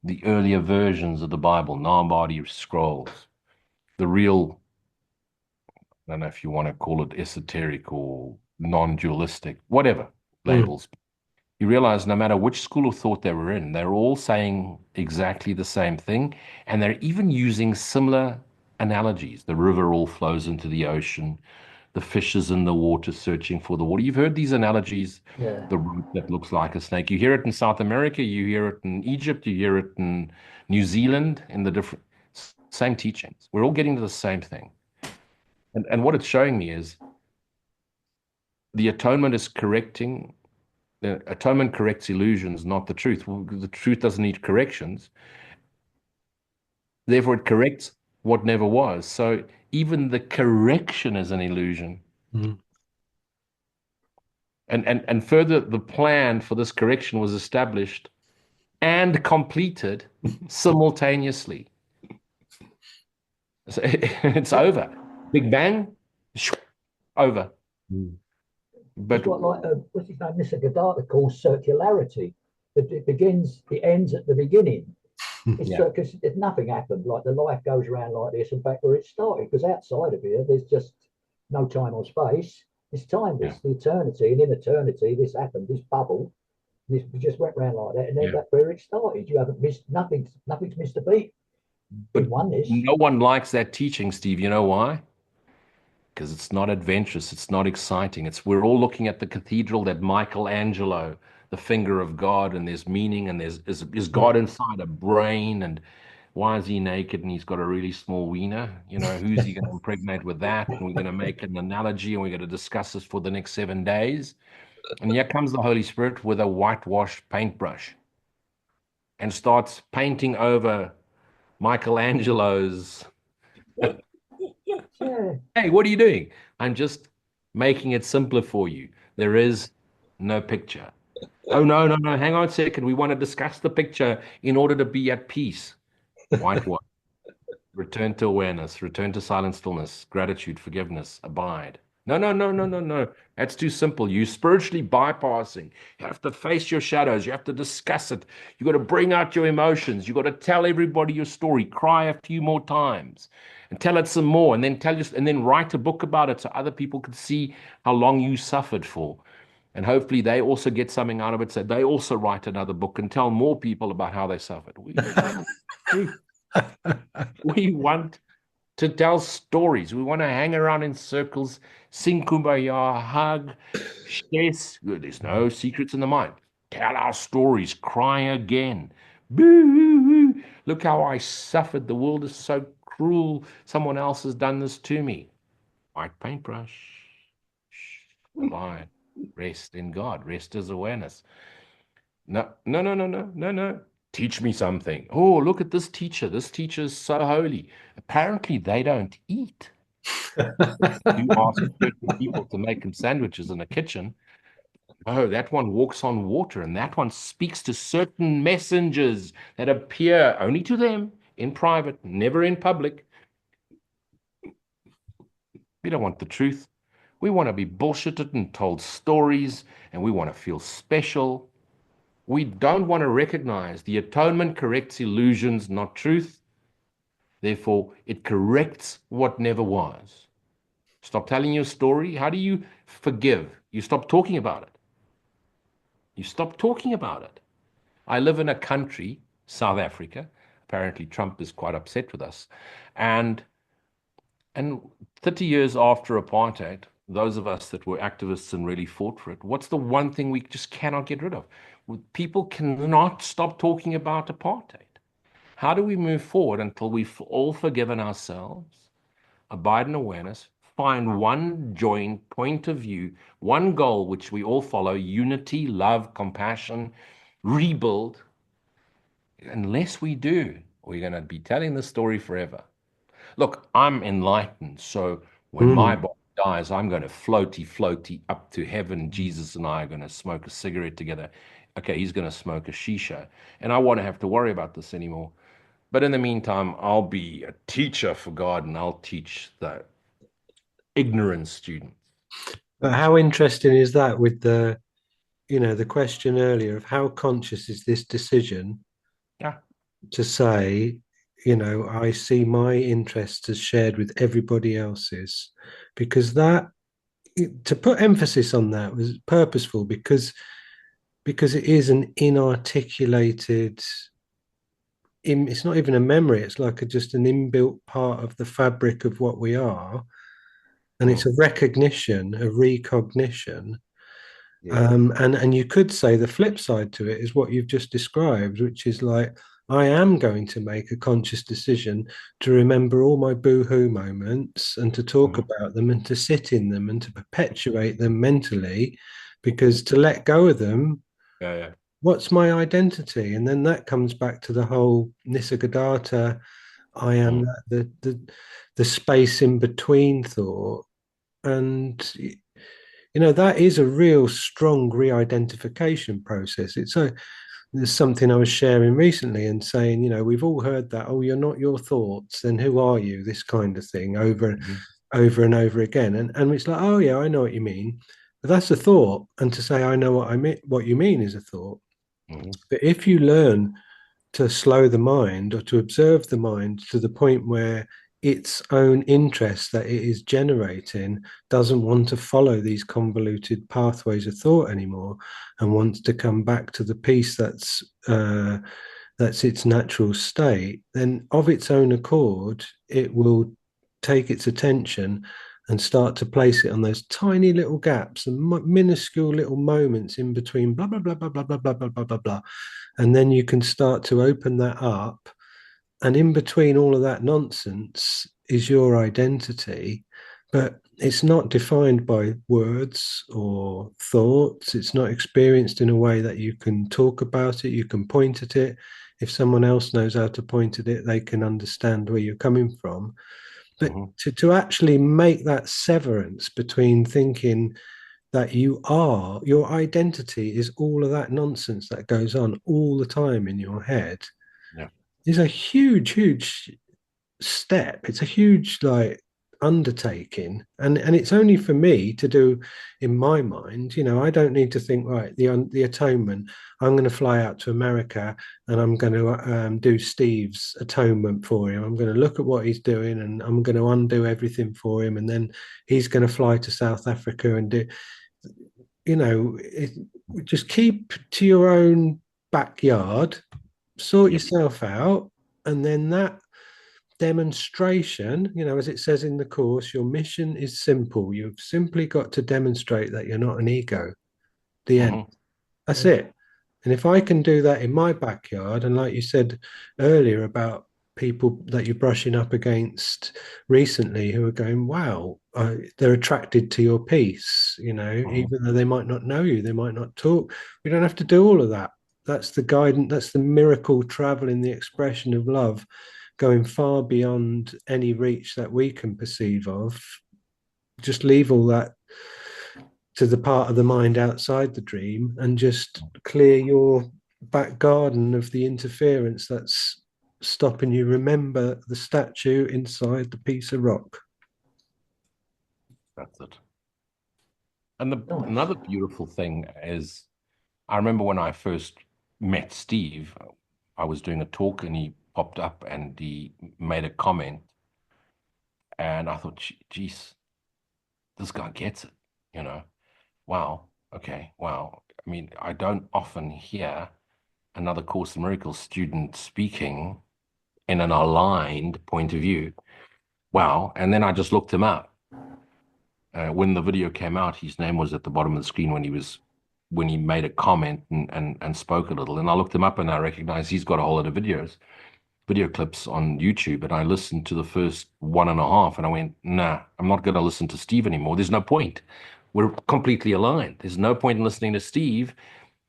the earlier versions of the Bible, non-body scrolls, the real, I don't know if you want to call it esoteric or non-dualistic, whatever labels. You realize no matter which school of thought they were in, they're all saying exactly the same thing. And they're even using similar analogies. The river all flows into the ocean. The fish is in the water searching for the water. You've heard these analogies. Yeah. The root that looks like a snake. You hear it in South America. You hear it in Egypt. You hear it in New Zealand, in the different, same teachings. We're all getting to the same thing. And what it's showing me is the atonement is correcting. The atonement corrects illusions, not the truth. Well, the truth doesn't need corrections. Therefore, it corrects what never was. So even the correction is an illusion. Mm. And further, the plan for this correction was established and completed simultaneously. So it's over. Big bang, over. Mm. But It's got like what's his name, Mr. Gaddafi calls circularity. It ends at the beginning. It's Yeah. because nothing happened. Like the life goes around like this and back where it started. Because outside of here, there's just no time or space. It's timeless, the eternity, and in eternity, this happened. This bubble, this just went around like that, and then that's where it started. You haven't missed nothing. Nothing's missed a beat. But In oneness. no one likes that teaching, Steve. You know why? Because it's not adventurous, it's not exciting. We're all looking at the cathedral that Michelangelo, the finger of God, and there's meaning, and is God inside a brain, and why is he naked and he's got a really small wiener? You know, who's he going to impregnate with that? And we're going to make an analogy and we're going to discuss this for the next 7 days. And here comes the Holy Spirit with a whitewash paintbrush and starts painting over Michelangelo's. Yeah. Hey, what are you doing? I'm just making it simpler for you. There is no picture. Oh, no, no, no. Hang on a second. We want to discuss the picture in order to be at peace. Whitewash. Return to awareness, return to silent stillness, gratitude, forgiveness, abide. No, no, no, no, no, no. That's too simple. You spiritually bypassing. You have to face your shadows. You have to discuss it. You got to bring out your emotions. You got to tell everybody your story. Cry a few more times, and tell it some more, and then and then write a book about it so other people can see how long you suffered for. And hopefully they also get something out of it. So they also write another book and tell more people about how they suffered. truth. We want to tell stories. We want to hang around in circles, sing kumbaya, hug, share. There's no secrets in the mind. Tell our stories, cry again. Boo! Look how I suffered. The world is so cruel. Someone else has done this to me. White paintbrush. Abide. Rest in God. Rest is awareness. No, no, no, no, no, no, no. Teach me something. Oh, look at this teacher. This teacher is so holy. Apparently, they don't eat. You ask certain people to make them sandwiches in a kitchen. Oh, that one walks on water, and that one speaks to certain messengers that appear only to them in private, never in public. We don't want the truth. We want to be bullshitted and told stories, and we want to feel special. We don't want to recognize the atonement corrects illusions, not truth. Therefore, it corrects what never was. Stop telling your story. How do you forgive? You stop talking about it. You stop talking about it. I live in a country, South Africa. Apparently, Trump is quite upset with us. And and 30 years after apartheid, those of us that were activists and really fought for it, what's the one thing we just cannot get rid of? People cannot stop talking about apartheid. How do we move forward until we've all forgiven ourselves, abide in awareness, find one joint point of view, one goal which we all follow, unity, love, compassion, rebuild? Unless we do, we're going to be telling the story forever. Look, I'm enlightened, so when my Mm. body dies, I'm going to floaty, floaty up to heaven. Jesus and I are going to smoke a cigarette together. Okay, he's going to smoke a shisha, and I won't have to worry about this anymore. But in the meantime, I'll be a teacher for God, and I'll teach the ignorant students. But how interesting is that with the question earlier of how conscious is this decision Yeah. to say, I see my interests as shared with everybody else's, because to put emphasis on that was purposeful because it is an inarticulated, it's not even a memory, it's like just an inbuilt part of the fabric of what we are. And it's Mm. a recognition, a recognition. Yes. And you could say the flip side to it is what you've just described, which is like, I am going to make a conscious decision to remember all my boohoo moments and to talk Mhm. about them and to sit in them and to perpetuate them mentally, because to let go of them, Yeah, yeah. what's my identity? And then that comes back to the whole Nisargadatta, I am Mm. that, the space in between thought. And that is a real strong re-identification process. There's something I was sharing recently and saying, we've all heard that, oh, you're not your thoughts, then who are you? This kind of thing Mhm. over and over again. And it's like, oh yeah, I know what you mean. But that's a thought. And to say I know what I mean, what you mean is a thought. Mhm. But if you learn to slow the mind or to observe the mind to the point where its own interest that it is generating doesn't want to follow these convoluted pathways of thought anymore and wants to come back to the peace that's its natural state, then of its own accord it will take its attention and start to place it on those tiny little gaps and minuscule little moments in between blah blah blah blah blah blah blah blah blah blah blah. And then you can start to open that up. And in between all of that nonsense is your identity, but it's not defined by words or thoughts. It's not experienced in a way that you can talk about it, you can point at it. If someone else knows how to point at it, they can understand where you're coming from. But Mhm. to actually make that severance between thinking that your identity is all of that nonsense that goes on all the time in your head Yeah. is a huge, huge step. It's a huge like undertaking, and it's only for me to do in my mind. I don't need to think right. The atonement. I'm going to fly out to America and I'm going to do Steve's atonement for him. I'm going to look at what he's doing and I'm going to undo everything for him, and then he's going to fly to South Africa and do. It, just keep to your own backyard, sort Yep. yourself out, And then that demonstration, as it says in the course, your mission is simple. You've simply got to demonstrate that you're not an ego. The end. Mhm. That's it. And if I can do that in my backyard, and like you said earlier about people that you're brushing up against recently who are going, wow, they're attracted to your piece, Mhm. even though they might not know you, they might not talk. We don't have to do all of that. That's the guidance, that's the miracle travel in the expression of love, going far beyond any reach that we can perceive of. Just leave all that to the part of the mind outside the dream and just clear your back garden of the interference that's stopping you remember the statue inside the piece of rock. That's it. And Nice. another beautiful thing is, I remember when I first met Steve, I was doing a talk and he popped up and he made a comment. And I thought, geez, this guy gets it, you know. Wow. Okay. Wow. I mean, I don't often hear another Course in Miracles student speaking in an aligned point of view. Wow. And then I just looked him up. When the video came out, his name was at the bottom of the screen when he made a comment and spoke a little. And I looked him up and I recognized he's got a whole lot of video clips on YouTube. And I listened to the first one and a half and I went, nah, I'm not going to listen to Steve anymore. There's no point. We're completely aligned. There's no point in listening to Steve.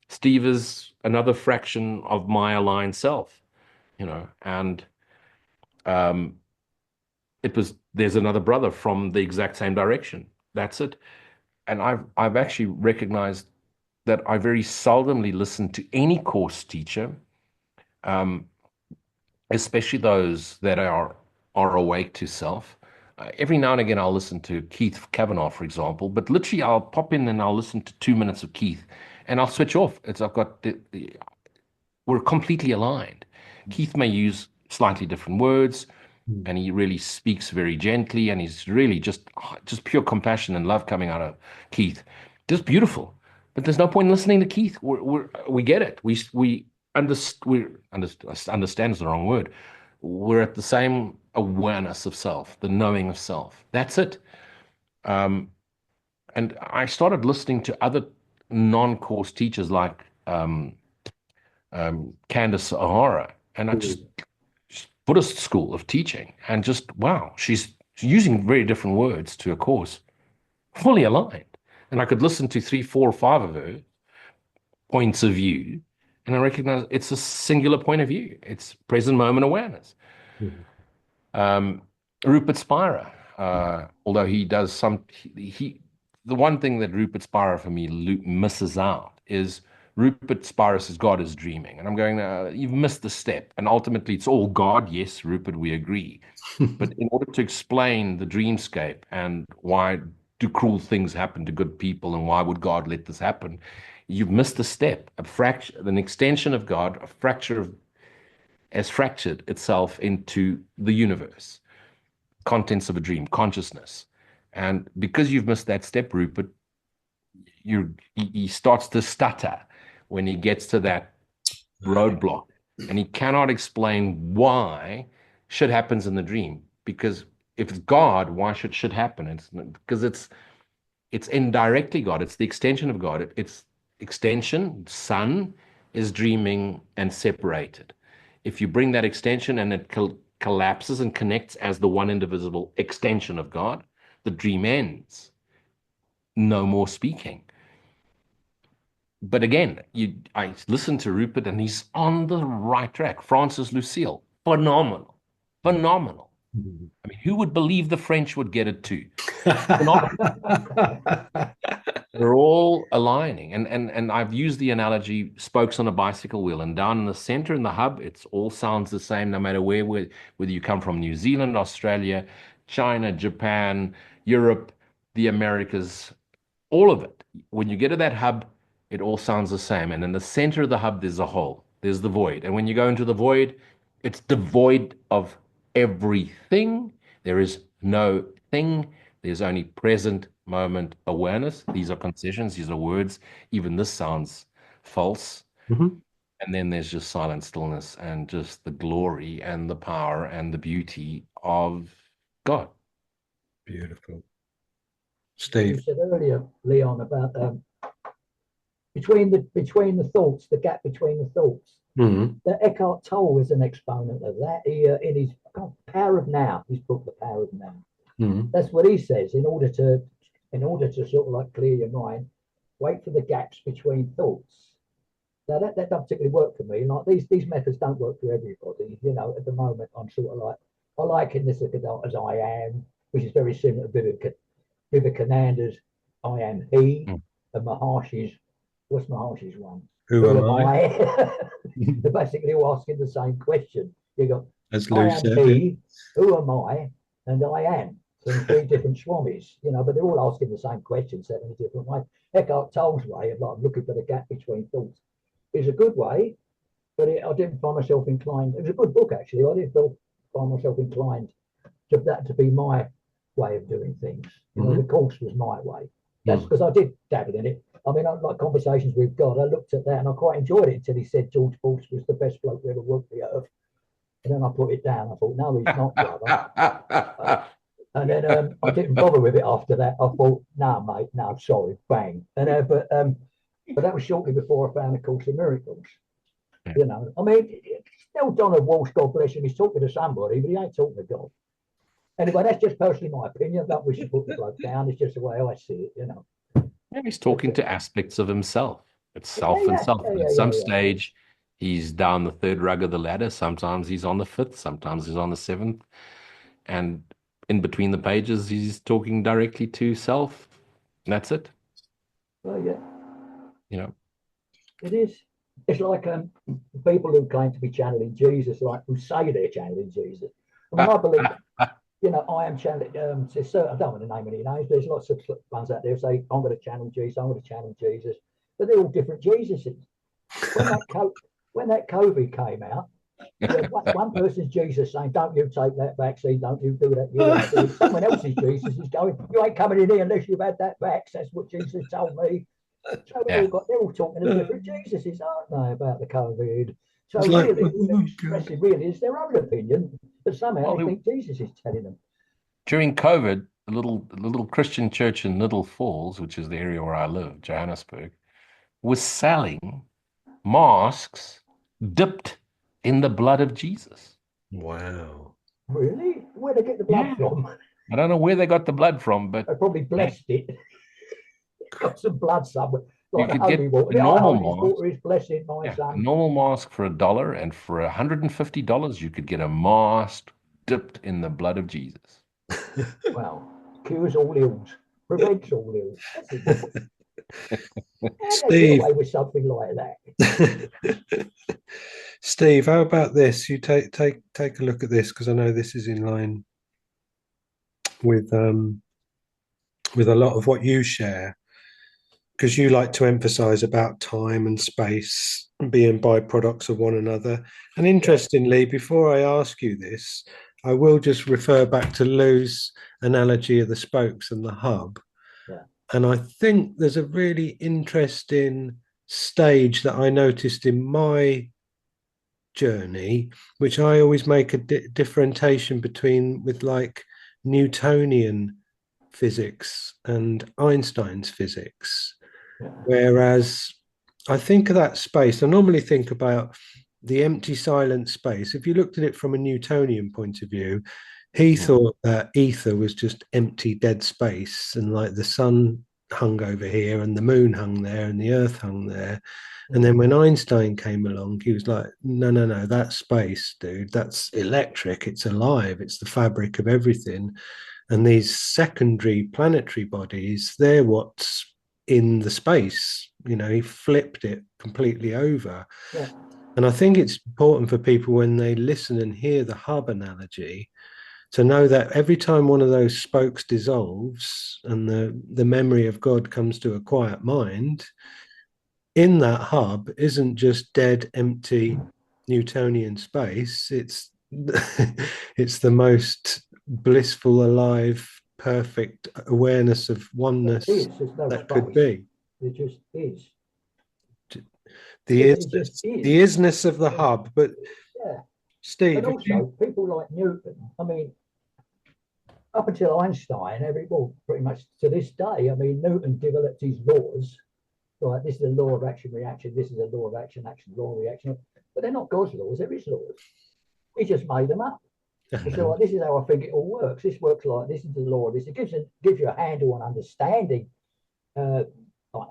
Steve is another fraction of my aligned self, and um, there's another brother from the exact same direction. That's it. And I've actually recognized that I very seldomly listen to any course teacher, um, especially those that are awake to self. Every now and again, I'll listen to Keith Kavanaugh, for example, but literally I'll pop in and I'll listen to 2 minutes of Keith, and I'll switch off. I've got we're completely aligned. Keith may use slightly different words, and he really speaks very gently, and he's really just pure compassion and love coming out of Keith. Just beautiful. But there's no point in listening to Keith. We get it. Understand is the wrong word. We're at the same awareness of self, the knowing of self. That's it. Um, and I started listening to other non-course teachers like Candace O'Hara, and I just Buddhist school of teaching, and just wow, she's using very different words to a course, fully aligned. And I could listen to three, four, or five of her points of view, and I recognize it's a singular point of view. It's present moment awareness. Mhm. Rupert Spira, although he does the one thing that Rupert Spira for me misses out is Rupert Spira says God is dreaming. And I'm going, you've missed the step. And ultimately, it's all God. Yes, Rupert, we agree. But in order to explain the dreamscape and why do cruel things happen to good people and why would God let this happen, you've missed a step. A fracture, an extension of God, a fracture has fractured itself into the universe, contents of a dream, consciousness. And because you've missed that step, Rupert, he starts to stutter when he gets to that roadblock, and he cannot explain why shit happens in the dream. Because if it's God, why should shit happen? Because it's indirectly God. It's the extension of God. It's extension. Sun is dreaming and separated. If you bring that extension and it collapses and connects as the one indivisible extension of God, the dream ends. No more speaking. But again, I listen to Rupert and he's on the right track. Francis Lucille, phenomenal, phenomenal. I mean, who would believe the French would get it too? Phenomenal. We're all aligning. And I've used the analogy spokes on a bicycle wheel, and down in the center in the hub, it's all sounds the same no matter whether you come from New Zealand, Australia, China, Japan, Europe, the Americas, all of it. When you get to that hub, it all sounds the same. And in the center of the hub, there's a hole, there's the void. And when you go into the void, it's devoid of everything. There is no thing. There's only present moment awareness. These are concessions, these are words. Even this sounds false. Mhm. And then there's just silent stillness and just the glory and the power and the beauty of God. Beautiful. What you Steve. said earlier, Leon, about between the thoughts, the gap between the thoughts. Mm. That Eckhart Tolle is an exponent of that. He in his Power of Now, his book, The Power of Now. Mm. That's what he says. In order to sort of like clear your mind, wait for the gaps between thoughts. Now that doesn't particularly work for me. Like these methods don't work for everybody. You know, at the moment I'm sort of like I liken this as I am, which is very similar to Vivekananda's I am he, Mm. and Maharshi's what's Maharshi's one? Who Who am am I? I? They're basically all asking the same question. You got As I Lou am said. he, who am I, and I am. So three different swamis, you know, but they're all asking the same question, set in a different way. Eckhart Tolle's way of like looking for the gap between thoughts is a good way, but I didn't find myself inclined. It was a good book actually. I didn't find myself inclined to that to be my way of doing things. You know, the course was my way. That's because I did dabble in it. I mean, like conversations we've got, I looked at that and I quite enjoyed it until he said George Bush was the best bloke who ever walked the earth. And then I put it down. I thought, no, he's not, brother. And then I didn't bother with it after that. I thought, no, mate, no, sorry, bang. And but that was shortly before I found A Course in Miracles. Yeah. You know, I mean, still Donald Walsh, God bless him, he's talking to somebody, but he ain't talking to God. Anyway, that's just personally my opinion. I don't wish to put the bloke down. It's just the way I see it, you know. And he's talking to aspects of himself. It's self and self. At some stage, he's down the third rung of the ladder. Sometimes he's on the fifth. Sometimes he's on the seventh. And in between the pages, he's talking directly to self. That's it. Well, yeah, You know. it is. It's like people who claim to be channeling Jesus, like who say they're channeling Jesus. I mean, I believe, you know, I am channeling. I don't want to name any names. There's lots of ones out there who say, I'm going to channel Jesus, I'm going to channel Jesus. But they're all different Jesuses. When that COVID came out, one person's Jesus saying, don't you take that vaccine, don't you do that, you won't do it. Someone else's Jesus is going, you ain't coming in here unless you've had that vax. That's what Jesus told me. So they're all talking to different Jesuses, aren't they, about the COVID? So It's really, like, all they're expressing really is their own opinion, but somehow they think Jesus is telling them. During COVID, a little Christian church in Little Falls, which is the area where I live, Johannesburg, was selling masks dipped in the blood of Jesus. wow. Really? Where'd they get the blood from? I don't know where they got the blood from, but they probably blessed it. Got some blood somewhere. you Like the could get holy water. a normal mask. Water is blessed, my A son. normal mask for $1, and for $150, you could get a mask dipped in the blood of Jesus. Well, cures all ills, prevents all ills. That's it. How they get Steve. away with something like that? Steve, how about this? You take a look at this, because I know this is in line with a lot of what you share, because you like to emphasize about time and space being byproducts of one another. And interestingly, before I ask you this, I will just refer back to Lou's analogy of the spokes and the hub. Yeah. And I think there's a really interesting stage that I noticed in my journey, which I always make a differentiation between with like Newtonian physics and Einstein's physics. Yeah. Whereas I think of that space, I normally think about the empty silent space. If you looked at it from a Newtonian point of view, he thought that ether was just empty, dead space, and like the sun hung over here and the moon hung there and the earth hung there. And then when Einstein came along, he was like, no, that's space, dude. That's electric. It's alive. It's the fabric of everything. And these secondary planetary bodies, they're what's in the space. You know, he flipped it completely over. Yeah. And I think it's important for people when they listen and hear the hub analogy to know that every time one of those spokes dissolves and the memory of God comes to a quiet mind, in that hub isn't just dead, empty Newtonian space. It's it's the most blissful, alive, perfect awareness of oneness There's no that space. could be. It just is. The It just isness, is. the isness of the hub. But Yeah. Steve, And also people like Newton, I mean, up until Einstein, well, pretty much to this day, I mean, Newton developed his laws. Right, this is a law of action reaction. This is a law of action law reaction. But they're not God's laws. They're his laws. He just made them up. So like, this is how I think it all works. This works like this is the law of this. It gives you a handle on understanding. I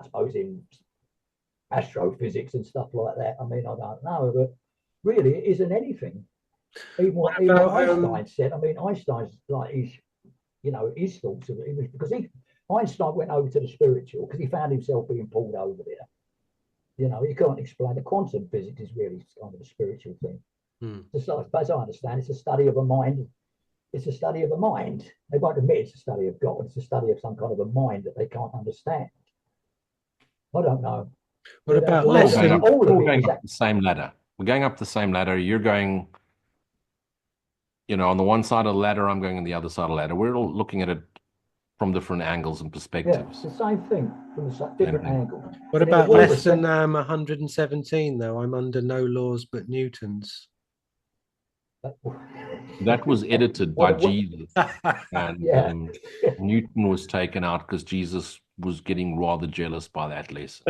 suppose in astrophysics and stuff like that. I mean, I don't know, but really, it isn't anything. Even what Einstein said. I mean, Einstein's like his thoughts of it was because Einstein went over to the spiritual because he found himself being pulled over there. You know, you can't explain the quantum physics is really kind of a spiritual thing. Just like, as I understand, it's a study of a mind. It's a study of a mind. They won't admit it's a study of God. It's a study of some kind of a mind that they can't understand. I don't know. what about We're less all than going up the same ladder. We're going up the same ladder. You're going, on the one side of the ladder, I'm going on the other side of the ladder. We're all looking at it from different angles and perspectives. Yeah, it's the same thing from a different angle. What about less than 117 though? I'm under no laws but Newton's. That was edited by Jesus, and Newton was taken out because Jesus was getting rather jealous by that lesson.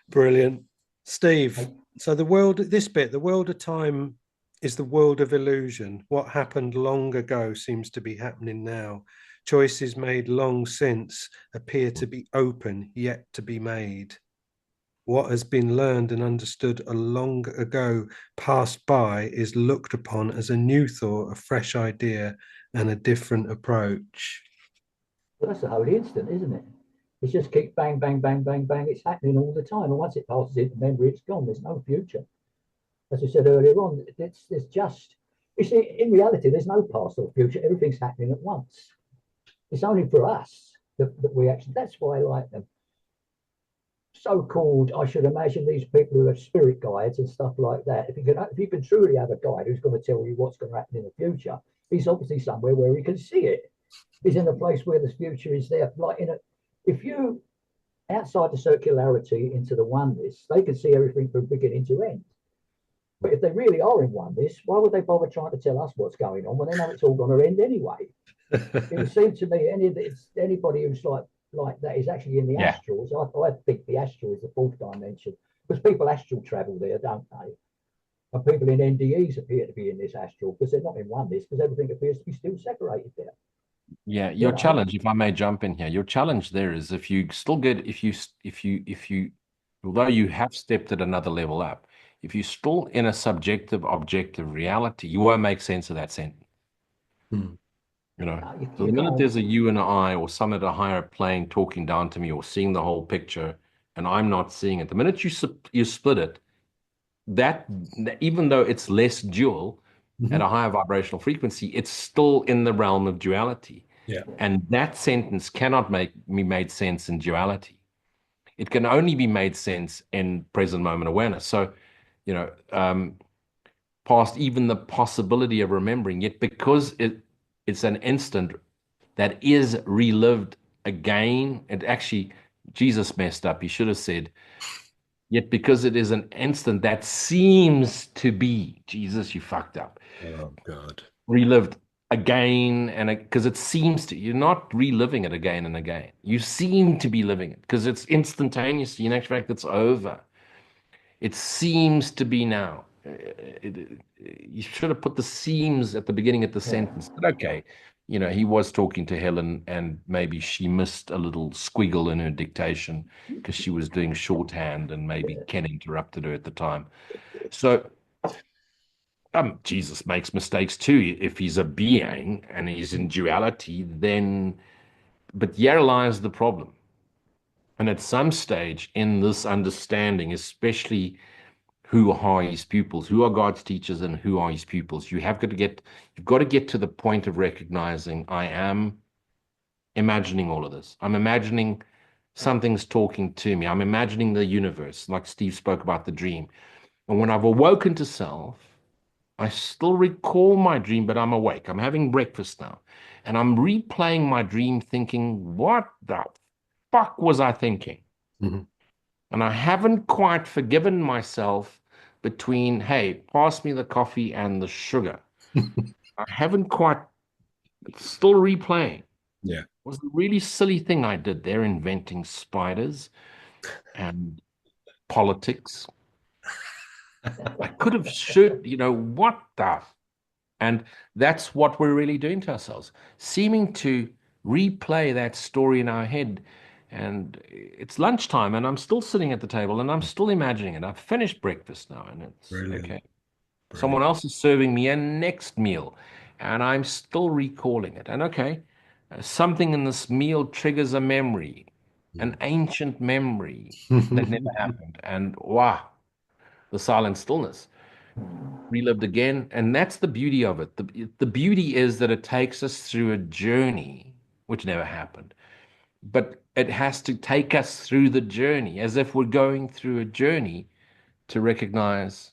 Brilliant, Steve. So the world of time is the world of illusion. What happened long ago seems to be happening now. Choices made long since appear to be open, yet to be made. What has been learned and understood a long ago passed by is looked upon as a new thought, a fresh idea, and a different approach. Well, that's the holy instant, isn't it? It's just keep bang, bang, bang, bang, bang. It's happening all the time. And once it passes into memory, it's gone. There's no future. As I said earlier on, it's just, you see, in reality, there's no past or future. Everything's happening at once. It's only for us that we actually, that's why I like them. So-called, I should imagine these people who have spirit guides and stuff like that. If you can truly have a guide who's going to tell you what's going to happen in the future, he's obviously somewhere where he can see it. He's in a place where the future is there. If you outside the circularity into the oneness, they can see everything from beginning to end. But if they really are in oneness, why would they bother trying to tell us what's going on when they know it's all going to end anyway? It would seem to me anybody who's like that is actually in the astrals. I think the astral is the fourth dimension because people astral travel there, don't they? And people in NDEs appear to be in this astral because they're not in oneness because everything appears to be still separated there. Yeah, your challenge, if I may jump in here, your challenge there is if you still get if you although you have stepped at another level up, if you're still in a subjective objective reality, you won't make sense of that sentence. So the minute there's a you and an I or some at a higher plane talking down to me or seeing the whole picture and I'm not seeing it, the minute you split it, that even though it's less dual at a higher vibrational frequency, it's still in the realm of duality. Yeah. And that sentence cannot be made sense in duality. It can only be made sense in present moment awareness. So, past even the possibility of remembering, yet because it's an instant that is relived again. And actually, Jesus messed up. He should have said, yet because it is an instant that seems to be, Jesus, you fucked up. Oh, God. Relived again and because it seems to, you're not reliving it again and again. You seem to be living it because it's instantaneously. In actual fact, it's over. It seems to be now. You should have put the seems at the beginning of the sentence. But okay, he was talking to Helen and maybe she missed a little squiggle in her dictation because she was doing shorthand and maybe Ken interrupted her at the time. So Jesus makes mistakes too. If he's a being and he's in duality, then, but here lies the problem. And at some stage in this understanding, especially who are his pupils, who are God's teachers and who are his pupils, you've got to get to the point of recognizing I am imagining all of this. I'm imagining something's talking to me. I'm imagining the universe, like Steve spoke about the dream. And when I've awoken to self, I still recall my dream, but I'm awake. I'm having breakfast now. And I'm replaying my dream thinking, what the fuck was I thinking? And I haven't quite forgiven myself between, hey, pass me the coffee and the sugar. I haven't quite, still replaying. Yeah. Was a really silly thing I did there, inventing spiders and politics. I could have should, what the? And that's what we're really doing to ourselves, seeming to replay that story in our head. And it's lunchtime, and I'm still sitting at the table, and I'm still imagining it. I've finished breakfast now, and it's Brilliant. okay. Brilliant. Someone else is serving me a next meal, and I'm still recalling it. And okay, something in this meal triggers a memory, an ancient memory that never happened. And wow, the silent stillness relived again. And that's the beauty of it. The beauty is that it takes us through a journey, which never happened. But it has to take us through the journey as if we're going through a journey to recognize,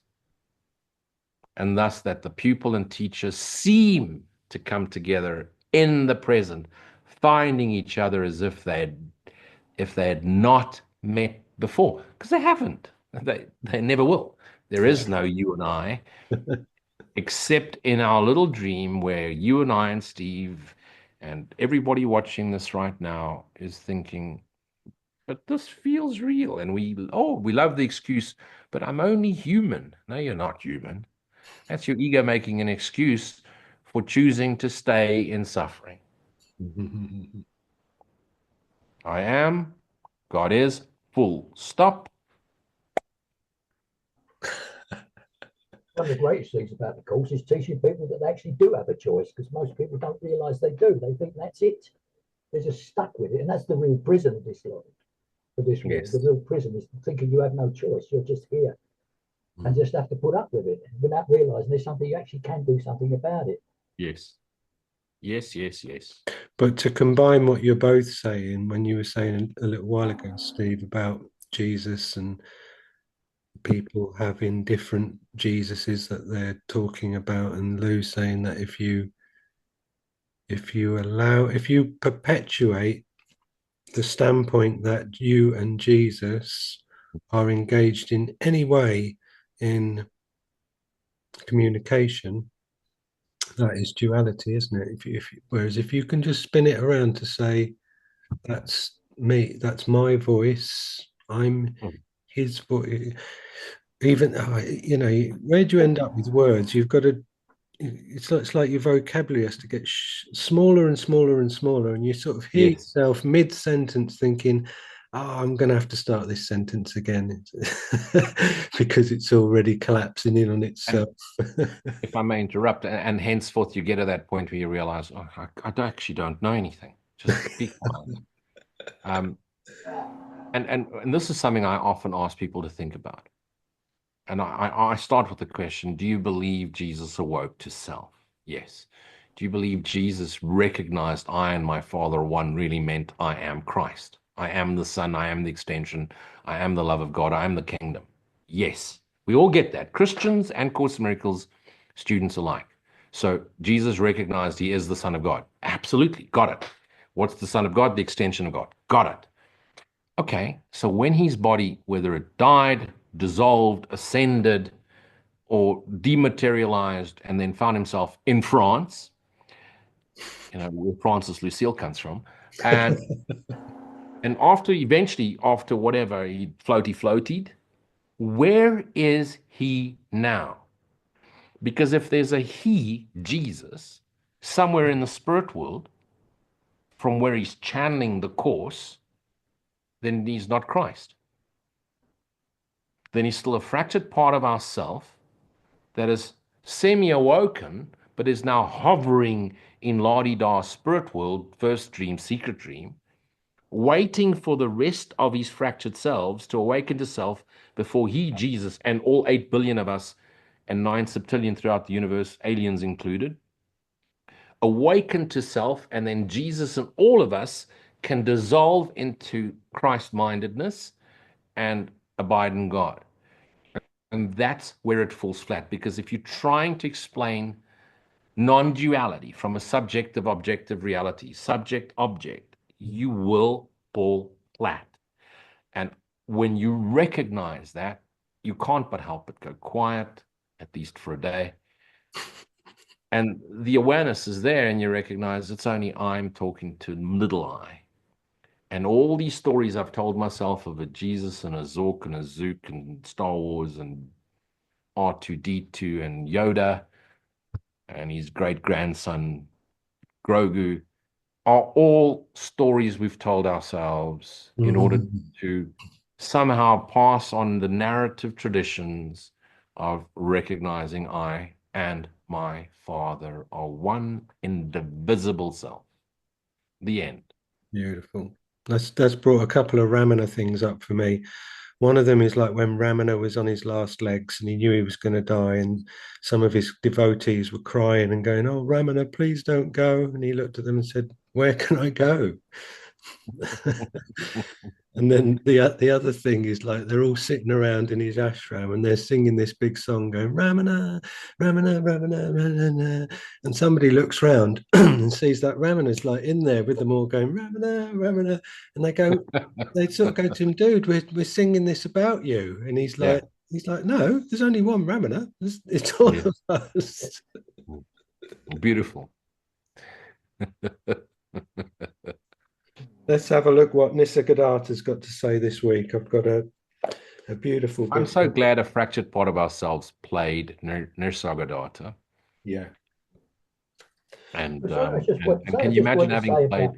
and thus that the pupil and teacher seem to come together in the present, finding each other as if they had not met before, because they haven't. They never will. There is no you and I, except in our little dream where you and I and Steve and everybody watching this right now is thinking, but this feels real. And we love the excuse, but I'm only human. No, you're not human. That's your ego making an excuse for choosing to stay in suffering. I am, God is, full stop. One of the greatest things about the course is teaching people that they actually do have a choice, because most people don't realize they do. They think that's it. They're just stuck with it. And that's the real prison of this life, of this world. The Yes. real prison is thinking you have no choice. You're just here and just have to put up with it without realizing there's something you actually can do something about it. Yes. Yes, yes, yes. But to combine what you're both saying, when you were saying a little while ago, Steve, about Jesus and people having different Jesuses that they're talking about, and Lou saying that if you perpetuate the standpoint that you and Jesus are engaged in any way in communication, that is duality, isn't it? Whereas if you can just spin it around to say, that's me, that's my voice, I'm Mm. his voice. Even where do you end up with words? You've got to. It's like your vocabulary has to get smaller and smaller and smaller, and you sort of hear Yes. yourself mid-sentence thinking, "Oh, I'm going to have to start this sentence again," because it's already collapsing in on And itself. if I may interrupt, and henceforth you get to that point where you realize, oh, actually don't know anything. Just be quiet. Um, and this is something I often ask people to think about. And I start with the question, do you believe Jesus awoke to self? Yes. Do you believe Jesus recognized I and my Father one really meant I am Christ? I am the Son, I am the extension, I am the love of God, I am the kingdom. Yes. We all get that. Christians and Course in Miracles students alike. So Jesus recognized he is the Son of God. Absolutely. Got it. What's the Son of God? The extension of God. Got it. Okay, so when his body, whether it died, dissolved, ascended, or dematerialized, and then found himself in France, where Francis Lucille comes from, and after whatever he floated, where is he now? Because if there's a he, Jesus, somewhere in the spirit world, from where he's channeling the course, then he's not Christ. Then he's still a fractured part of ourself that is semi-awoken, but is now hovering in la-di-da spirit world, first dream, secret dream, waiting for the rest of his fractured selves to awaken to self before he, Jesus, and all 8 billion of us and 9 septillion throughout the universe, aliens included, awaken to self, and then Jesus and all of us can dissolve into Christ-mindedness and abide in God. And that's where it falls flat, because if you're trying to explain non-duality from a subjective objective reality, subject object, you will fall flat. And when you recognize that, you can't but help but go quiet, at least for a day. And the awareness is there, and you recognize it's only I'm talking to little I. And all these stories I've told myself of a Jesus and a Zork and a Zook and Star Wars and R2D2 and Yoda and his great grandson Grogu are all stories we've told ourselves in order to somehow pass on the narrative traditions of recognizing I and my Father are one indivisible self. The end. Beautiful. That's brought a couple of Ramana things up for me. One of them is like when Ramana was on his last legs and he knew he was going to die, and some of his devotees were crying and going, "Oh, Ramana, please don't go." And he looked at them and said, "Where can I go?" And then the other thing is like they're all sitting around in his ashram and they're singing this big song going Ramana, Ramana, Ramana, Ramana. And somebody looks round and sees that Ramana's like in there with them all going Ramana, Ramana. And they sort of go to him, dude, we're singing this about you. And he's like, no, there's only one Ramana. It's all of us. Beautiful. Let's have a look what Nisargadatta's got to say this week. I've got a beautiful bit. I'm so glad a fractured part of ourselves played Nisargadatta. Yeah. And can you imagine having played?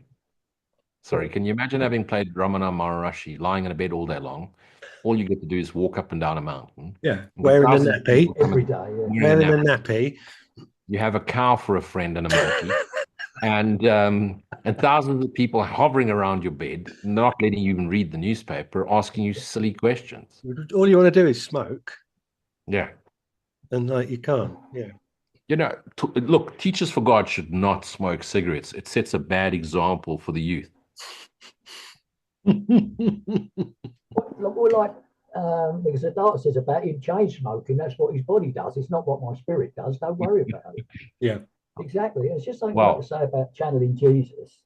Sorry, can you imagine having played Ramana Maharishi lying in a bed all day long? All you get to do is walk up and down a mountain. Yeah, wearing a nappy every day. Wearing a nappy. You have a cow for a friend and a monkey. And thousands of people hovering around your bed, not letting you even read the newspaper, asking you silly questions. All you want to do is smoke. Yeah. And like you can't. Yeah. You know, look, Teachers for God should not smoke cigarettes. It sets a bad example for the youth. Well, like because the doctor says about him chain smoking, that's what his body does. It's not what my spirit does. Don't worry about it. Yeah. Exactly. It's just something like to say about channeling Jesus.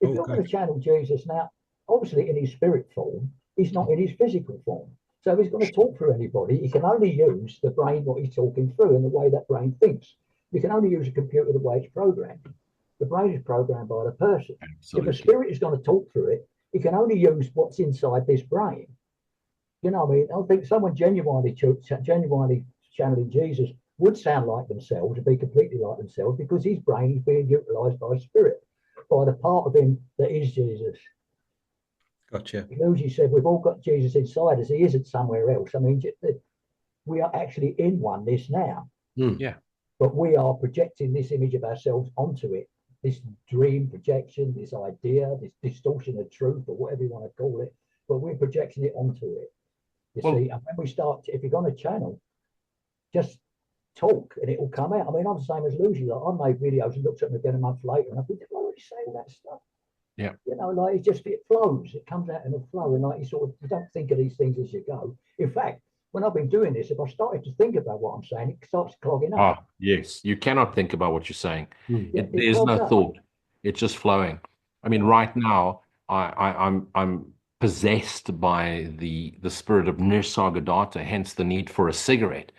If you're going to channel Jesus now, obviously in his spirit form, he's not in his physical form. So if he's going to talk through anybody, he can only use the brain, what he's talking through, and the way that brain thinks. You can only use a computer the way it's programmed. The brain is programmed by the person. Absolutely. If a spirit is going to talk through it, he can only use what's inside this brain. You know what I mean? I think someone genuinely channeling Jesus would sound like themselves and be completely like themselves because his brain is being utilized by spirit, by the part of him that is Jesus. Gotcha. Luigi said we've all got Jesus inside us. He isn't somewhere else. I mean, we are actually in oneness now. Yeah. But we are projecting this image of ourselves onto it, this dream projection, this idea, this distortion of truth, or whatever you want to call it. But we're projecting it onto it. You see, and when we start, if you're going to channel, just talk and it will come out. I mean, I'm the same as Lucy. Like, I made videos and looked at them again a month later and I think, did I already say all that stuff? Yeah. You know, like it flows. It comes out in a flow. And like you don't think of these things as you go. In fact, when I've been doing this, if I started to think about what I'm saying, it starts clogging up. Ah, yes. You cannot think about what you're saying. Yeah, there's no thought. It's just flowing. I mean, right now, I'm possessed by the spirit of Nisargadatta, hence the need for a cigarette.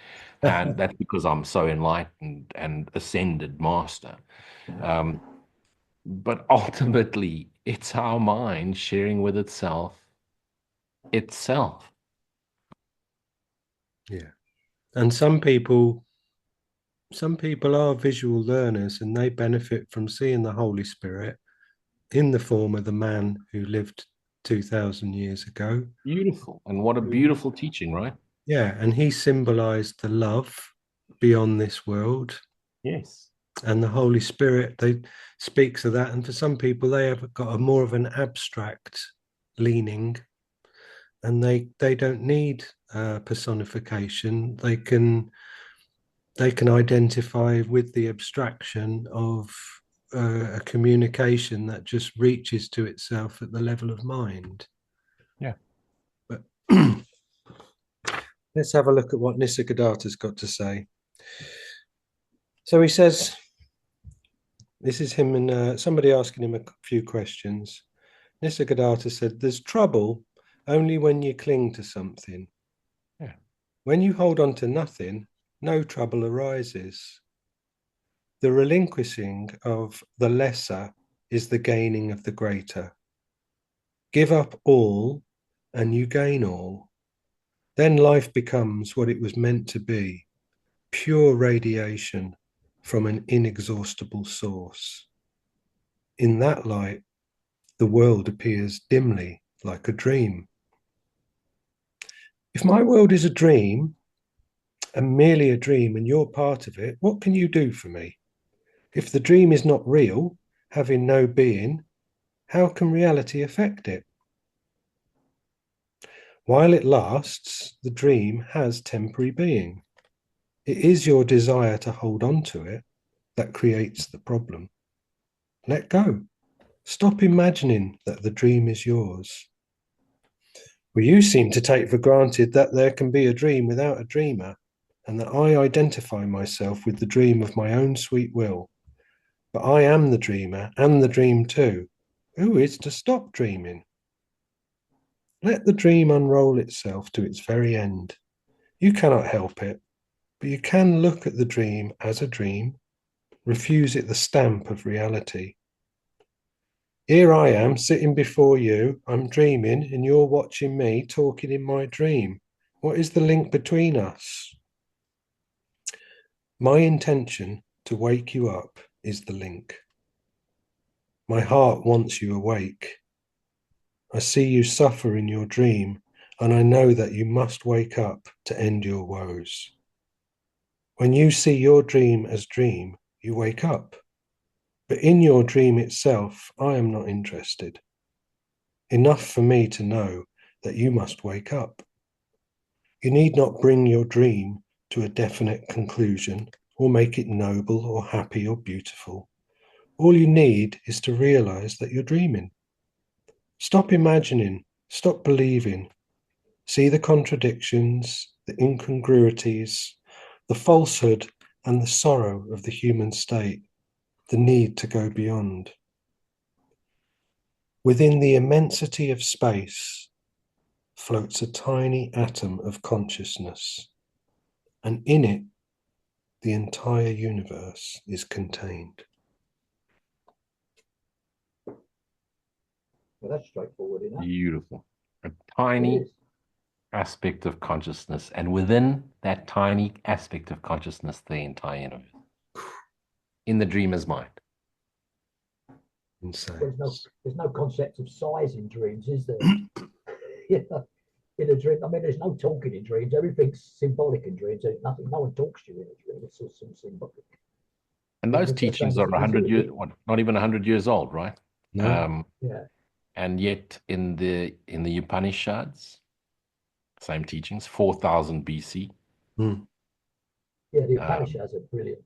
And that's because I'm so enlightened and ascended master. But ultimately, it's our mind sharing with itself. Yeah. And some people are visual learners and they benefit from seeing the Holy Spirit in the form of the man who lived 2,000 years ago. Beautiful. And what a beautiful teaching, right? Yeah. And he symbolized the love beyond this world. Yes. And the Holy Spirit, they speaks of that. And for some people, they have got a more of an abstract leaning, and they don't need personification. They can identify with the abstraction of a communication that just reaches to itself at the level of mind. Yeah. But let's have a look at what Nisargadatta's got to say. So he says, this is him and somebody asking him a few questions. Nisargadatta said, there's trouble only when you cling to something. Yeah. When you hold on to nothing, no trouble arises. The relinquishing of the lesser is the gaining of the greater. Give up all and you gain all. Then life becomes what it was meant to be, pure radiation from an inexhaustible source. In that light, the world appears dimly like a dream. If my world is a dream, and merely a dream, and you're part of it, what can you do for me? If the dream is not real, having no being, how can reality affect it? While it lasts, the dream has temporary being. It is your desire to hold on to it that creates the problem. Let go. Stop imagining that the dream is yours. Well, you seem to take for granted that there can be a dream without a dreamer, and that I identify myself with the dream of my own sweet will. But I am the dreamer and the dream too. Who is to stop dreaming? Let the dream unroll itself to its very end. You cannot help it, but you can look at the dream as a dream, refuse it the stamp of reality. Here I am sitting before you, I'm dreaming, and you're watching me talking in my dream. What is the link between us? My intention to wake you up is the link. My heart wants you awake. I see you suffer in your dream, and I know that you must wake up to end your woes. When you see your dream as dream, you wake up. But in your dream itself, I am not interested. Enough for me to know that you must wake up. You need not bring your dream to a definite conclusion or make it noble or happy or beautiful. All you need is to realize that you're dreaming. Stop imagining, stop believing. See the contradictions, the incongruities, the falsehood and the sorrow of the human state, the need to go beyond. Within the immensity of space floats a tiny atom of consciousness, and in it, the entire universe is contained. Well, that's straightforward enough. Beautiful. A It tiny is. aspect of consciousness, and within that tiny aspect of consciousness, the entire universe. In the dreamer's mind. Insane. There's no concept of size in dreams, is there? You know, in a dream, I mean, there's no talking in dreams. Everything's symbolic in dreams. There's nothing. No one talks to you in a dream. It's all some symbolic. And those teachings are 100 years, not even 100 years old, right? No. Yeah. And yet in the Upanishads, same teachings, 4000 BC. Mm. Yeah, the Upanishads are brilliant.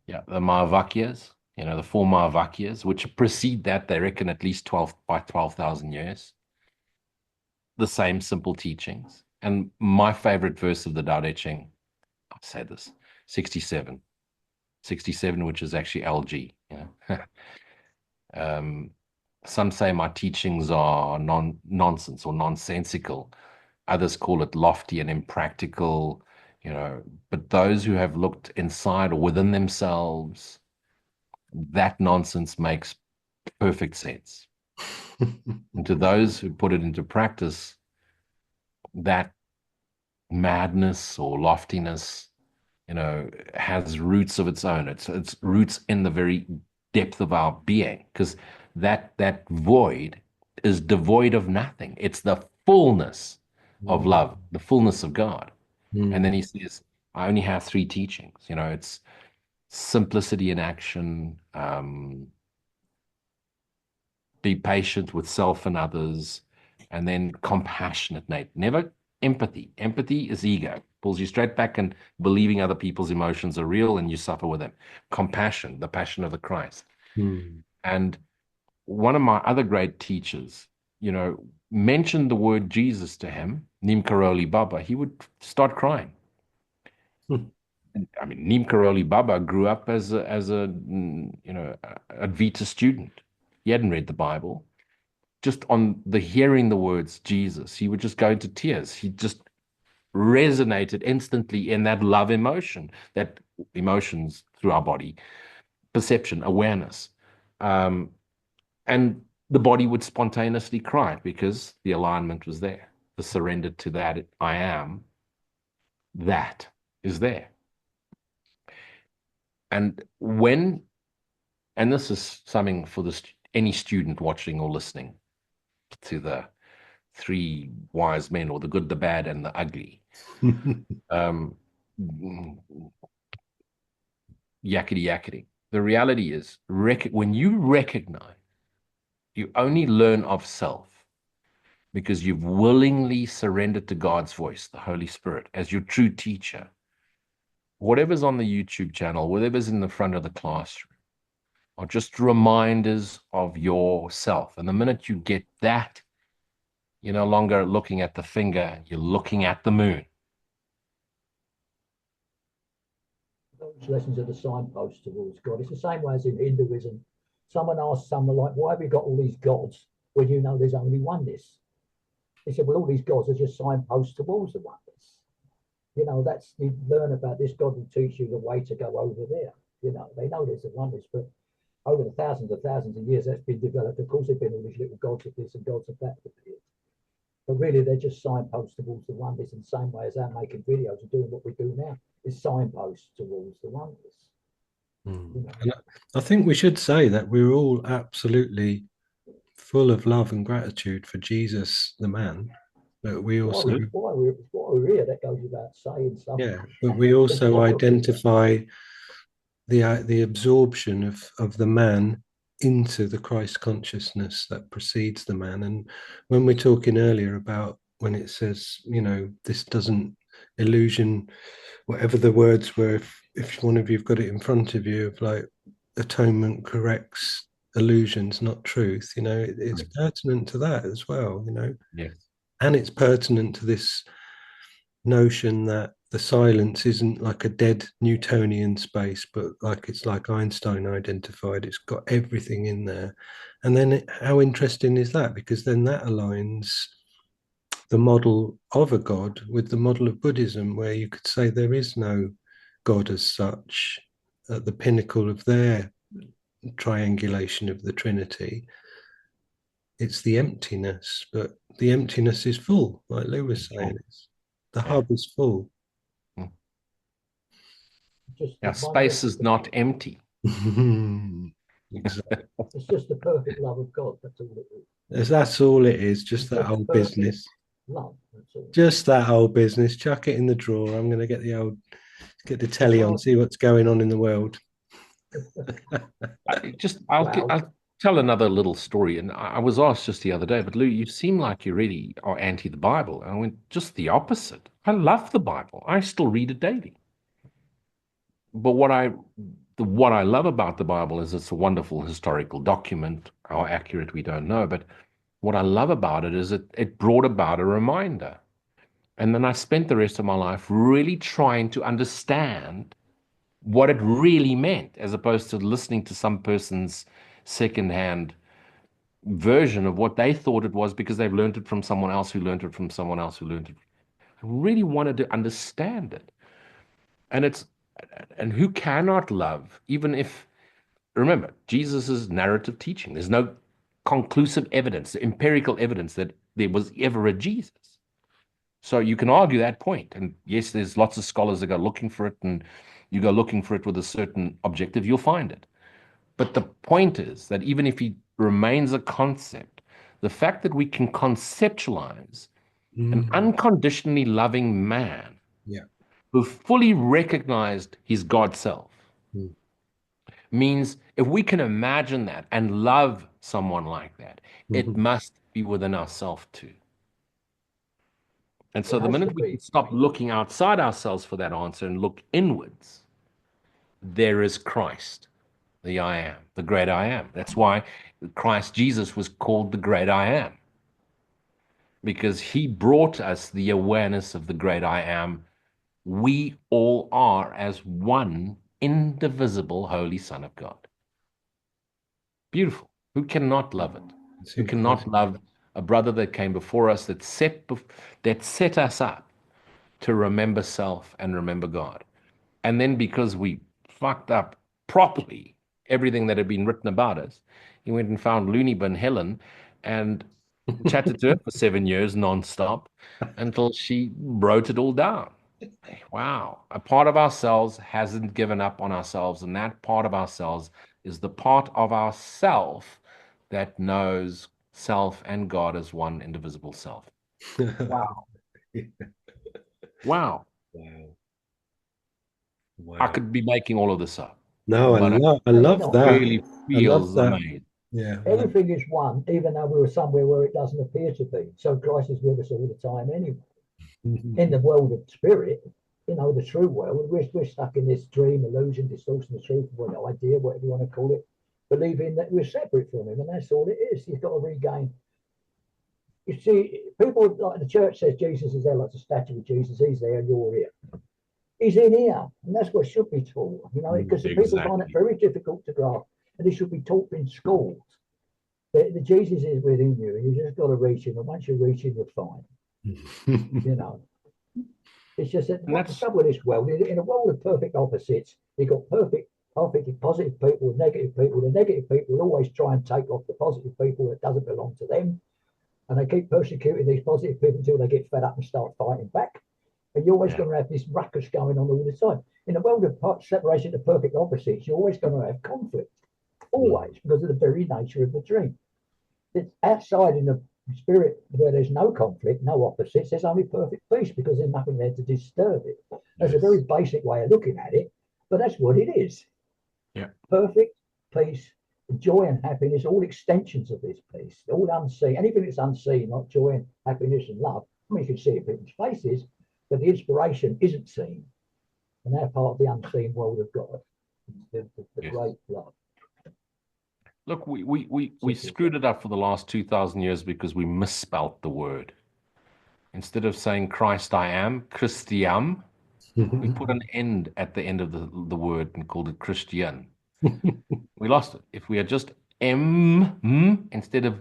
Yeah, the Mahavakyas, the four Mahavakyas, which precede that, they reckon at least 12,000 years. The same simple teachings. And my favorite verse of the Tao Te Ching, I'll say this, 67. 67, which is actually LG. Some say my teachings are nonsense or nonsensical. Others call it lofty and impractical, but those who have looked inside or within themselves, that nonsense makes perfect sense. And to those who put it into practice, that madness or loftiness, has roots of its own. It's roots in the very depth of our being, because that void is devoid of nothing. It's the fullness of love, the fullness of God. And then he says, I only have three teachings. It's simplicity in action, be patient with self and others, and then compassionate, Nate. Never empathy. Empathy is ego. Pulls you straight back and believing other people's emotions are real and you suffer with them. Compassion, the passion of the Christ. And one of my other great teachers, mentioned the word Jesus to him, Neem Karoli Baba, he would start crying. I mean, Neem Karoli Baba grew up as a Advaita student. He hadn't read the Bible. just on the hearing the words Jesus, he would just go into tears. He just resonated instantly in that love emotion, that emotions through our body, perception, awareness. And the body would spontaneously cry because the alignment was there, the surrender to that I am, that is there. And this is something for any student watching or listening to the three wise men, or the good, the bad, and the ugly. Yakety yakety. The reality is, when you recognize, you only learn of self because you've willingly surrendered to God's voice, the Holy Spirit, as your true teacher. Whatever's on the YouTube channel, whatever's in the front of the classroom, are just reminders of yourself. And the minute you get that, you're no longer looking at the finger, you're looking at the moon. Those lessons are the signpost towards God. It's the same way as in Hinduism. Someone asked someone like, why have you got all these gods when you know there's only oneness? He said, well, all these gods are just signposts towards the oneness. You know, that's, you learn about this God will teach you the way to go over there. You know, they know there's a oneness, but over the thousands of years that's been developed. Of course, there've been all these little gods of this and gods of that appeared. But really, they're just signposts towards the oneness, in the same way as our making videos and doing what we do now is signposts towards the oneness. You know? And I think we should say that we're all absolutely full of love and gratitude for Jesus, the man. But we also, why we're here, that goes without saying something. yeah, but we also identify the absorption of the man into the Christ consciousness that precedes the man. And when we're talking earlier about when it says, you know, this doesn't illusion, whatever the words were, if one of you've got it in front of you, of like atonement corrects illusions, not truth, you know, it's pertinent to that as well, you know. Yes. And it's pertinent to this notion that the silence isn't like a dead Newtonian space, but like it's like Einstein identified, it's got everything in there. And then how interesting is that? Because then that aligns the model of a God with the model of Buddhism, where you could say there is no God as such at the pinnacle of their triangulation of the Trinity. It's the emptiness, but the emptiness is full, like Lou was saying. The hub is full. Now, space is not empty. Exactly. It's just the perfect love of God. That's all it is. That's all it is. Just that old business. Love. That's all. Just that old business. Chuck it in the drawer. I'm going to get the telly on, see what's going on in the world. I'll tell another little story. And I was asked just the other day, but Lou, you seem like you really are anti the Bible. And I went, just the opposite. I love the Bible. I still read it daily. But what I love about the Bible is it's a wonderful historical document. How accurate, we don't know. But what I love about it is it brought about a reminder. And then I spent the rest of my life really trying to understand what it really meant, as opposed to listening to some person's secondhand version of what they thought it was because they've learned it from someone else who learned it from someone else who learned it. I really wanted to understand it. And who cannot love, even if, remember, Jesus' narrative teaching, there's no conclusive evidence, empirical evidence that there was ever a Jesus. So you can argue that point. And yes, there's lots of scholars that go looking for it, and you go looking for it with a certain objective, you'll find it. But the point is that even if he remains a concept, the fact that we can conceptualize an unconditionally loving man who fully recognized his God self means if we can imagine that and love someone like that, it must be within ourselves too. And so the minute we can stop looking outside ourselves for that answer and look inwards, there is Christ, the I am, the great I am. That's why Christ Jesus was called the great I am, because he brought us the awareness of the great I am. We all are as one indivisible Holy Son of God. Beautiful. Who cannot love it? It's We cannot impossible. love a brother that came before us, that set us up to remember self and remember God. And then because we fucked up properly everything that had been written about us, he went and found Looney Bin Helen and chatted to her for 7 years nonstop until she wrote it all down. Wow. A part of ourselves hasn't given up on ourselves, and that part of ourselves is the part of ourself that knows self and God as one indivisible self. Wow. Wow. Wow. I Wow. could be making all of this up, No, but it I No, you're love not. that. really I love feels that. amazing. Yeah. Everything is one, even though we're somewhere where it doesn't appear to be. So Christ is with us all the time anyway. In the world of spirit, the true world, we're stuck in this dream, illusion, distortion of truth, idea, whatever you want to call it, believing that we're separate from him, and that's all it is. You've got to regain. You see, people like the church says Jesus is there, like the statue of Jesus. He's there, and you're here. He's in here, and that's what should be taught. Because the people find it Exactly. very difficult to grasp, and it should be taught in schools. The Jesus is within you, and you just got to reach him. And once you reach him, you're fine. You know, it's just that And what the that's trouble with this world, in a world of perfect opposites, you've got perfectly positive people and negative people. The negative people will always try and take off the positive people that doesn't belong to them, and they keep persecuting these positive people until they get fed up and start fighting back. And you're always yeah. going to have this ruckus going on all the time. In a world of separation of perfect opposites, you're always going to have conflict, always, because of the very nature of the dream. It's outside in the spirit where there's no conflict, no opposites, there's only perfect peace because there's nothing there to disturb it. That's a Yes. very basic way of looking at it, but that's what it is. Yeah. Perfect peace, joy and happiness, all extensions of this peace, all unseen. Anything that's unseen, like joy and happiness and love, I mean, you can see it in people's faces, but the inspiration isn't seen. And they're part of the unseen world of God, the Yes. great love. Look, we screwed it up for the last 2,000 years because we misspelt the word. Instead of saying Christ I am, Christiam, we put an end at the end of the word and called it Christian. We lost it. If we had just instead of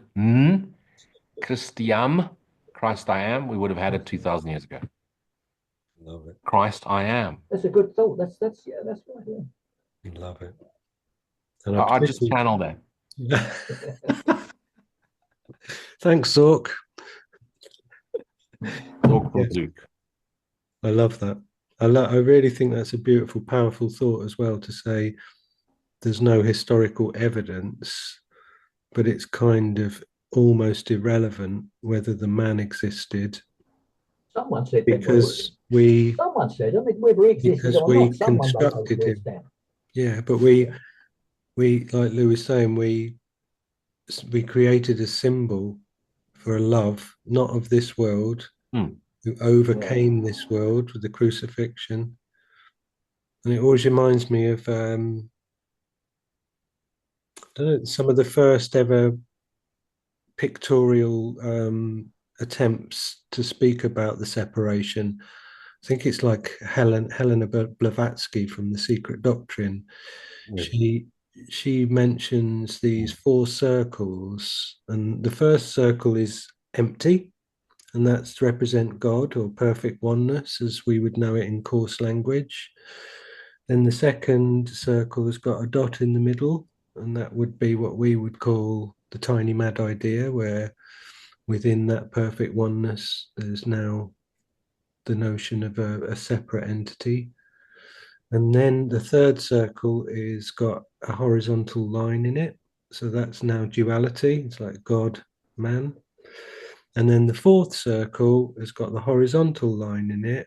Christiam, Christ I am, we would have had it 2,000 years ago. Love it. Christ I am. That's a good thought. That's yeah, that's right. Yeah. Love it. And I just channel that. Thanks, Zork. Talk from Yes, Luke. I love that. I really think that's a beautiful, powerful thought as well, to say there's no historical evidence, but it's kind of almost irrelevant whether the man existed Someone said there because was. Someone said, I mean, whether he existed or we not, someone wrote those constructed words him. down. Yeah, but we like Lou was saying, we created a symbol for a love not of this world, who overcame this world with the crucifixion. And it always reminds me of I don't know, some of the first ever pictorial attempts to speak about the separation. I think it's like Helena Blavatsky from The Secret Doctrine. Yes. She mentions these four circles, and the first circle is empty, and that's to represent God or perfect oneness as we would know it in coarse language. Then the second circle has got a dot in the middle, and that would be what we would call the tiny mad idea, where within that perfect oneness, there's now the notion of a separate entity. And then the third circle is got a horizontal line in it. So that's now duality. It's like God, man. And then the fourth circle has got the horizontal line in it,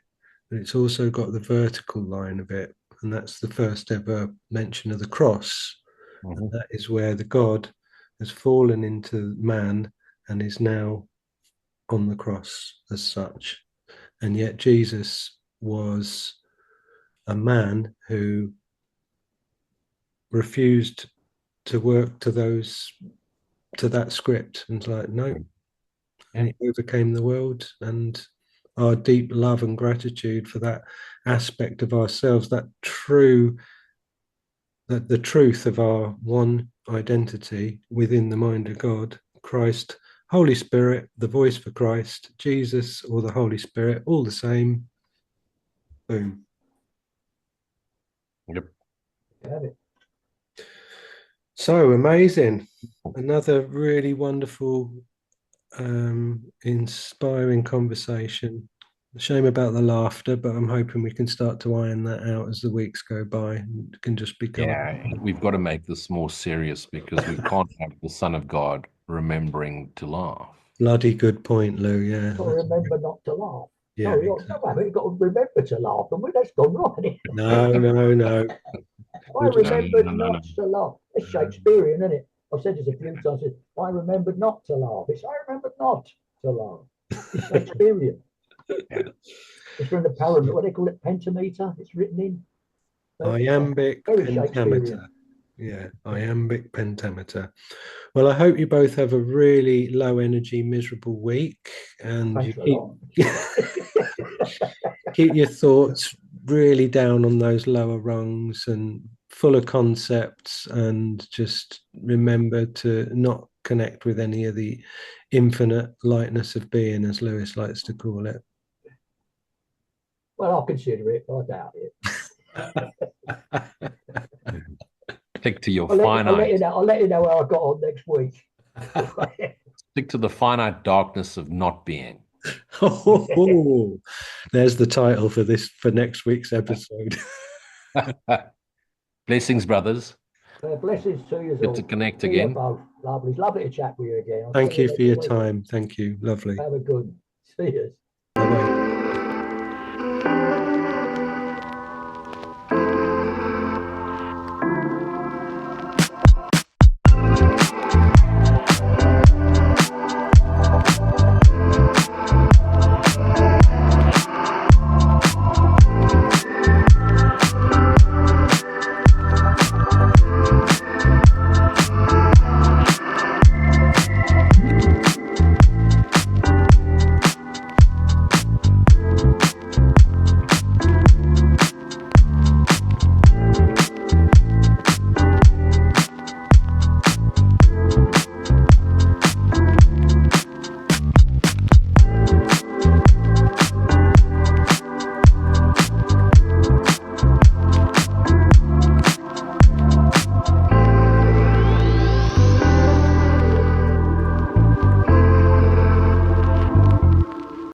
but it's also got the vertical line of it. And that's the first ever mention of the cross. And that is where the God has fallen into man and is now on the cross as such. And yet Jesus was a man who refused to work to that script, and it's like, no. And he overcame the world, and our deep love and gratitude for that aspect of ourselves, that the truth of our one identity within the mind of God, Christ, Holy Spirit, the voice for Christ, Jesus, or the Holy Spirit, all the same. Boom. Yep. Have it. So amazing. Another really wonderful, inspiring conversation. Shame about the laughter, but I'm hoping we can start to iron that out as the weeks go by. It can just become Yeah, we've got to make this more serious because we can't have the Son of God remembering to laugh. bloody good point, Lou. Yeah. Got to remember not to laugh. Yeah, No, exactly. you've got to remember to laugh, and that's gone wrong. No. I We just- remembered No. not to laugh. It's Shakespearean, isn't it? I've said this a few times. I remembered not to laugh. It's I remembered not to laugh. It's Shakespearean. Yeah. It's from the poem. What they call it, pentameter. It's written in. Iambic Very pentameter. Shakespearean. Yeah, iambic pentameter. Well, I hope you both have a really low energy, miserable week, and Thanks a you lot. keep your thoughts really down on those lower rungs and full of concepts, and just remember to not connect with any of the infinite lightness of being, as Lewis likes to call it. Well, I'll consider it, but I doubt it. Stick to your I'll let finite. you know. I'll let you know how I got on next week. Stick to the finite darkness of not being. Oh, there's the title for next week's episode. Blessings, brothers. Blessings to you Good all. to connect See you again. both. Lovely. It's lovely to chat with you again. I'll Thank see you for your next week. time. Thank you. Lovely. Have a good. See you.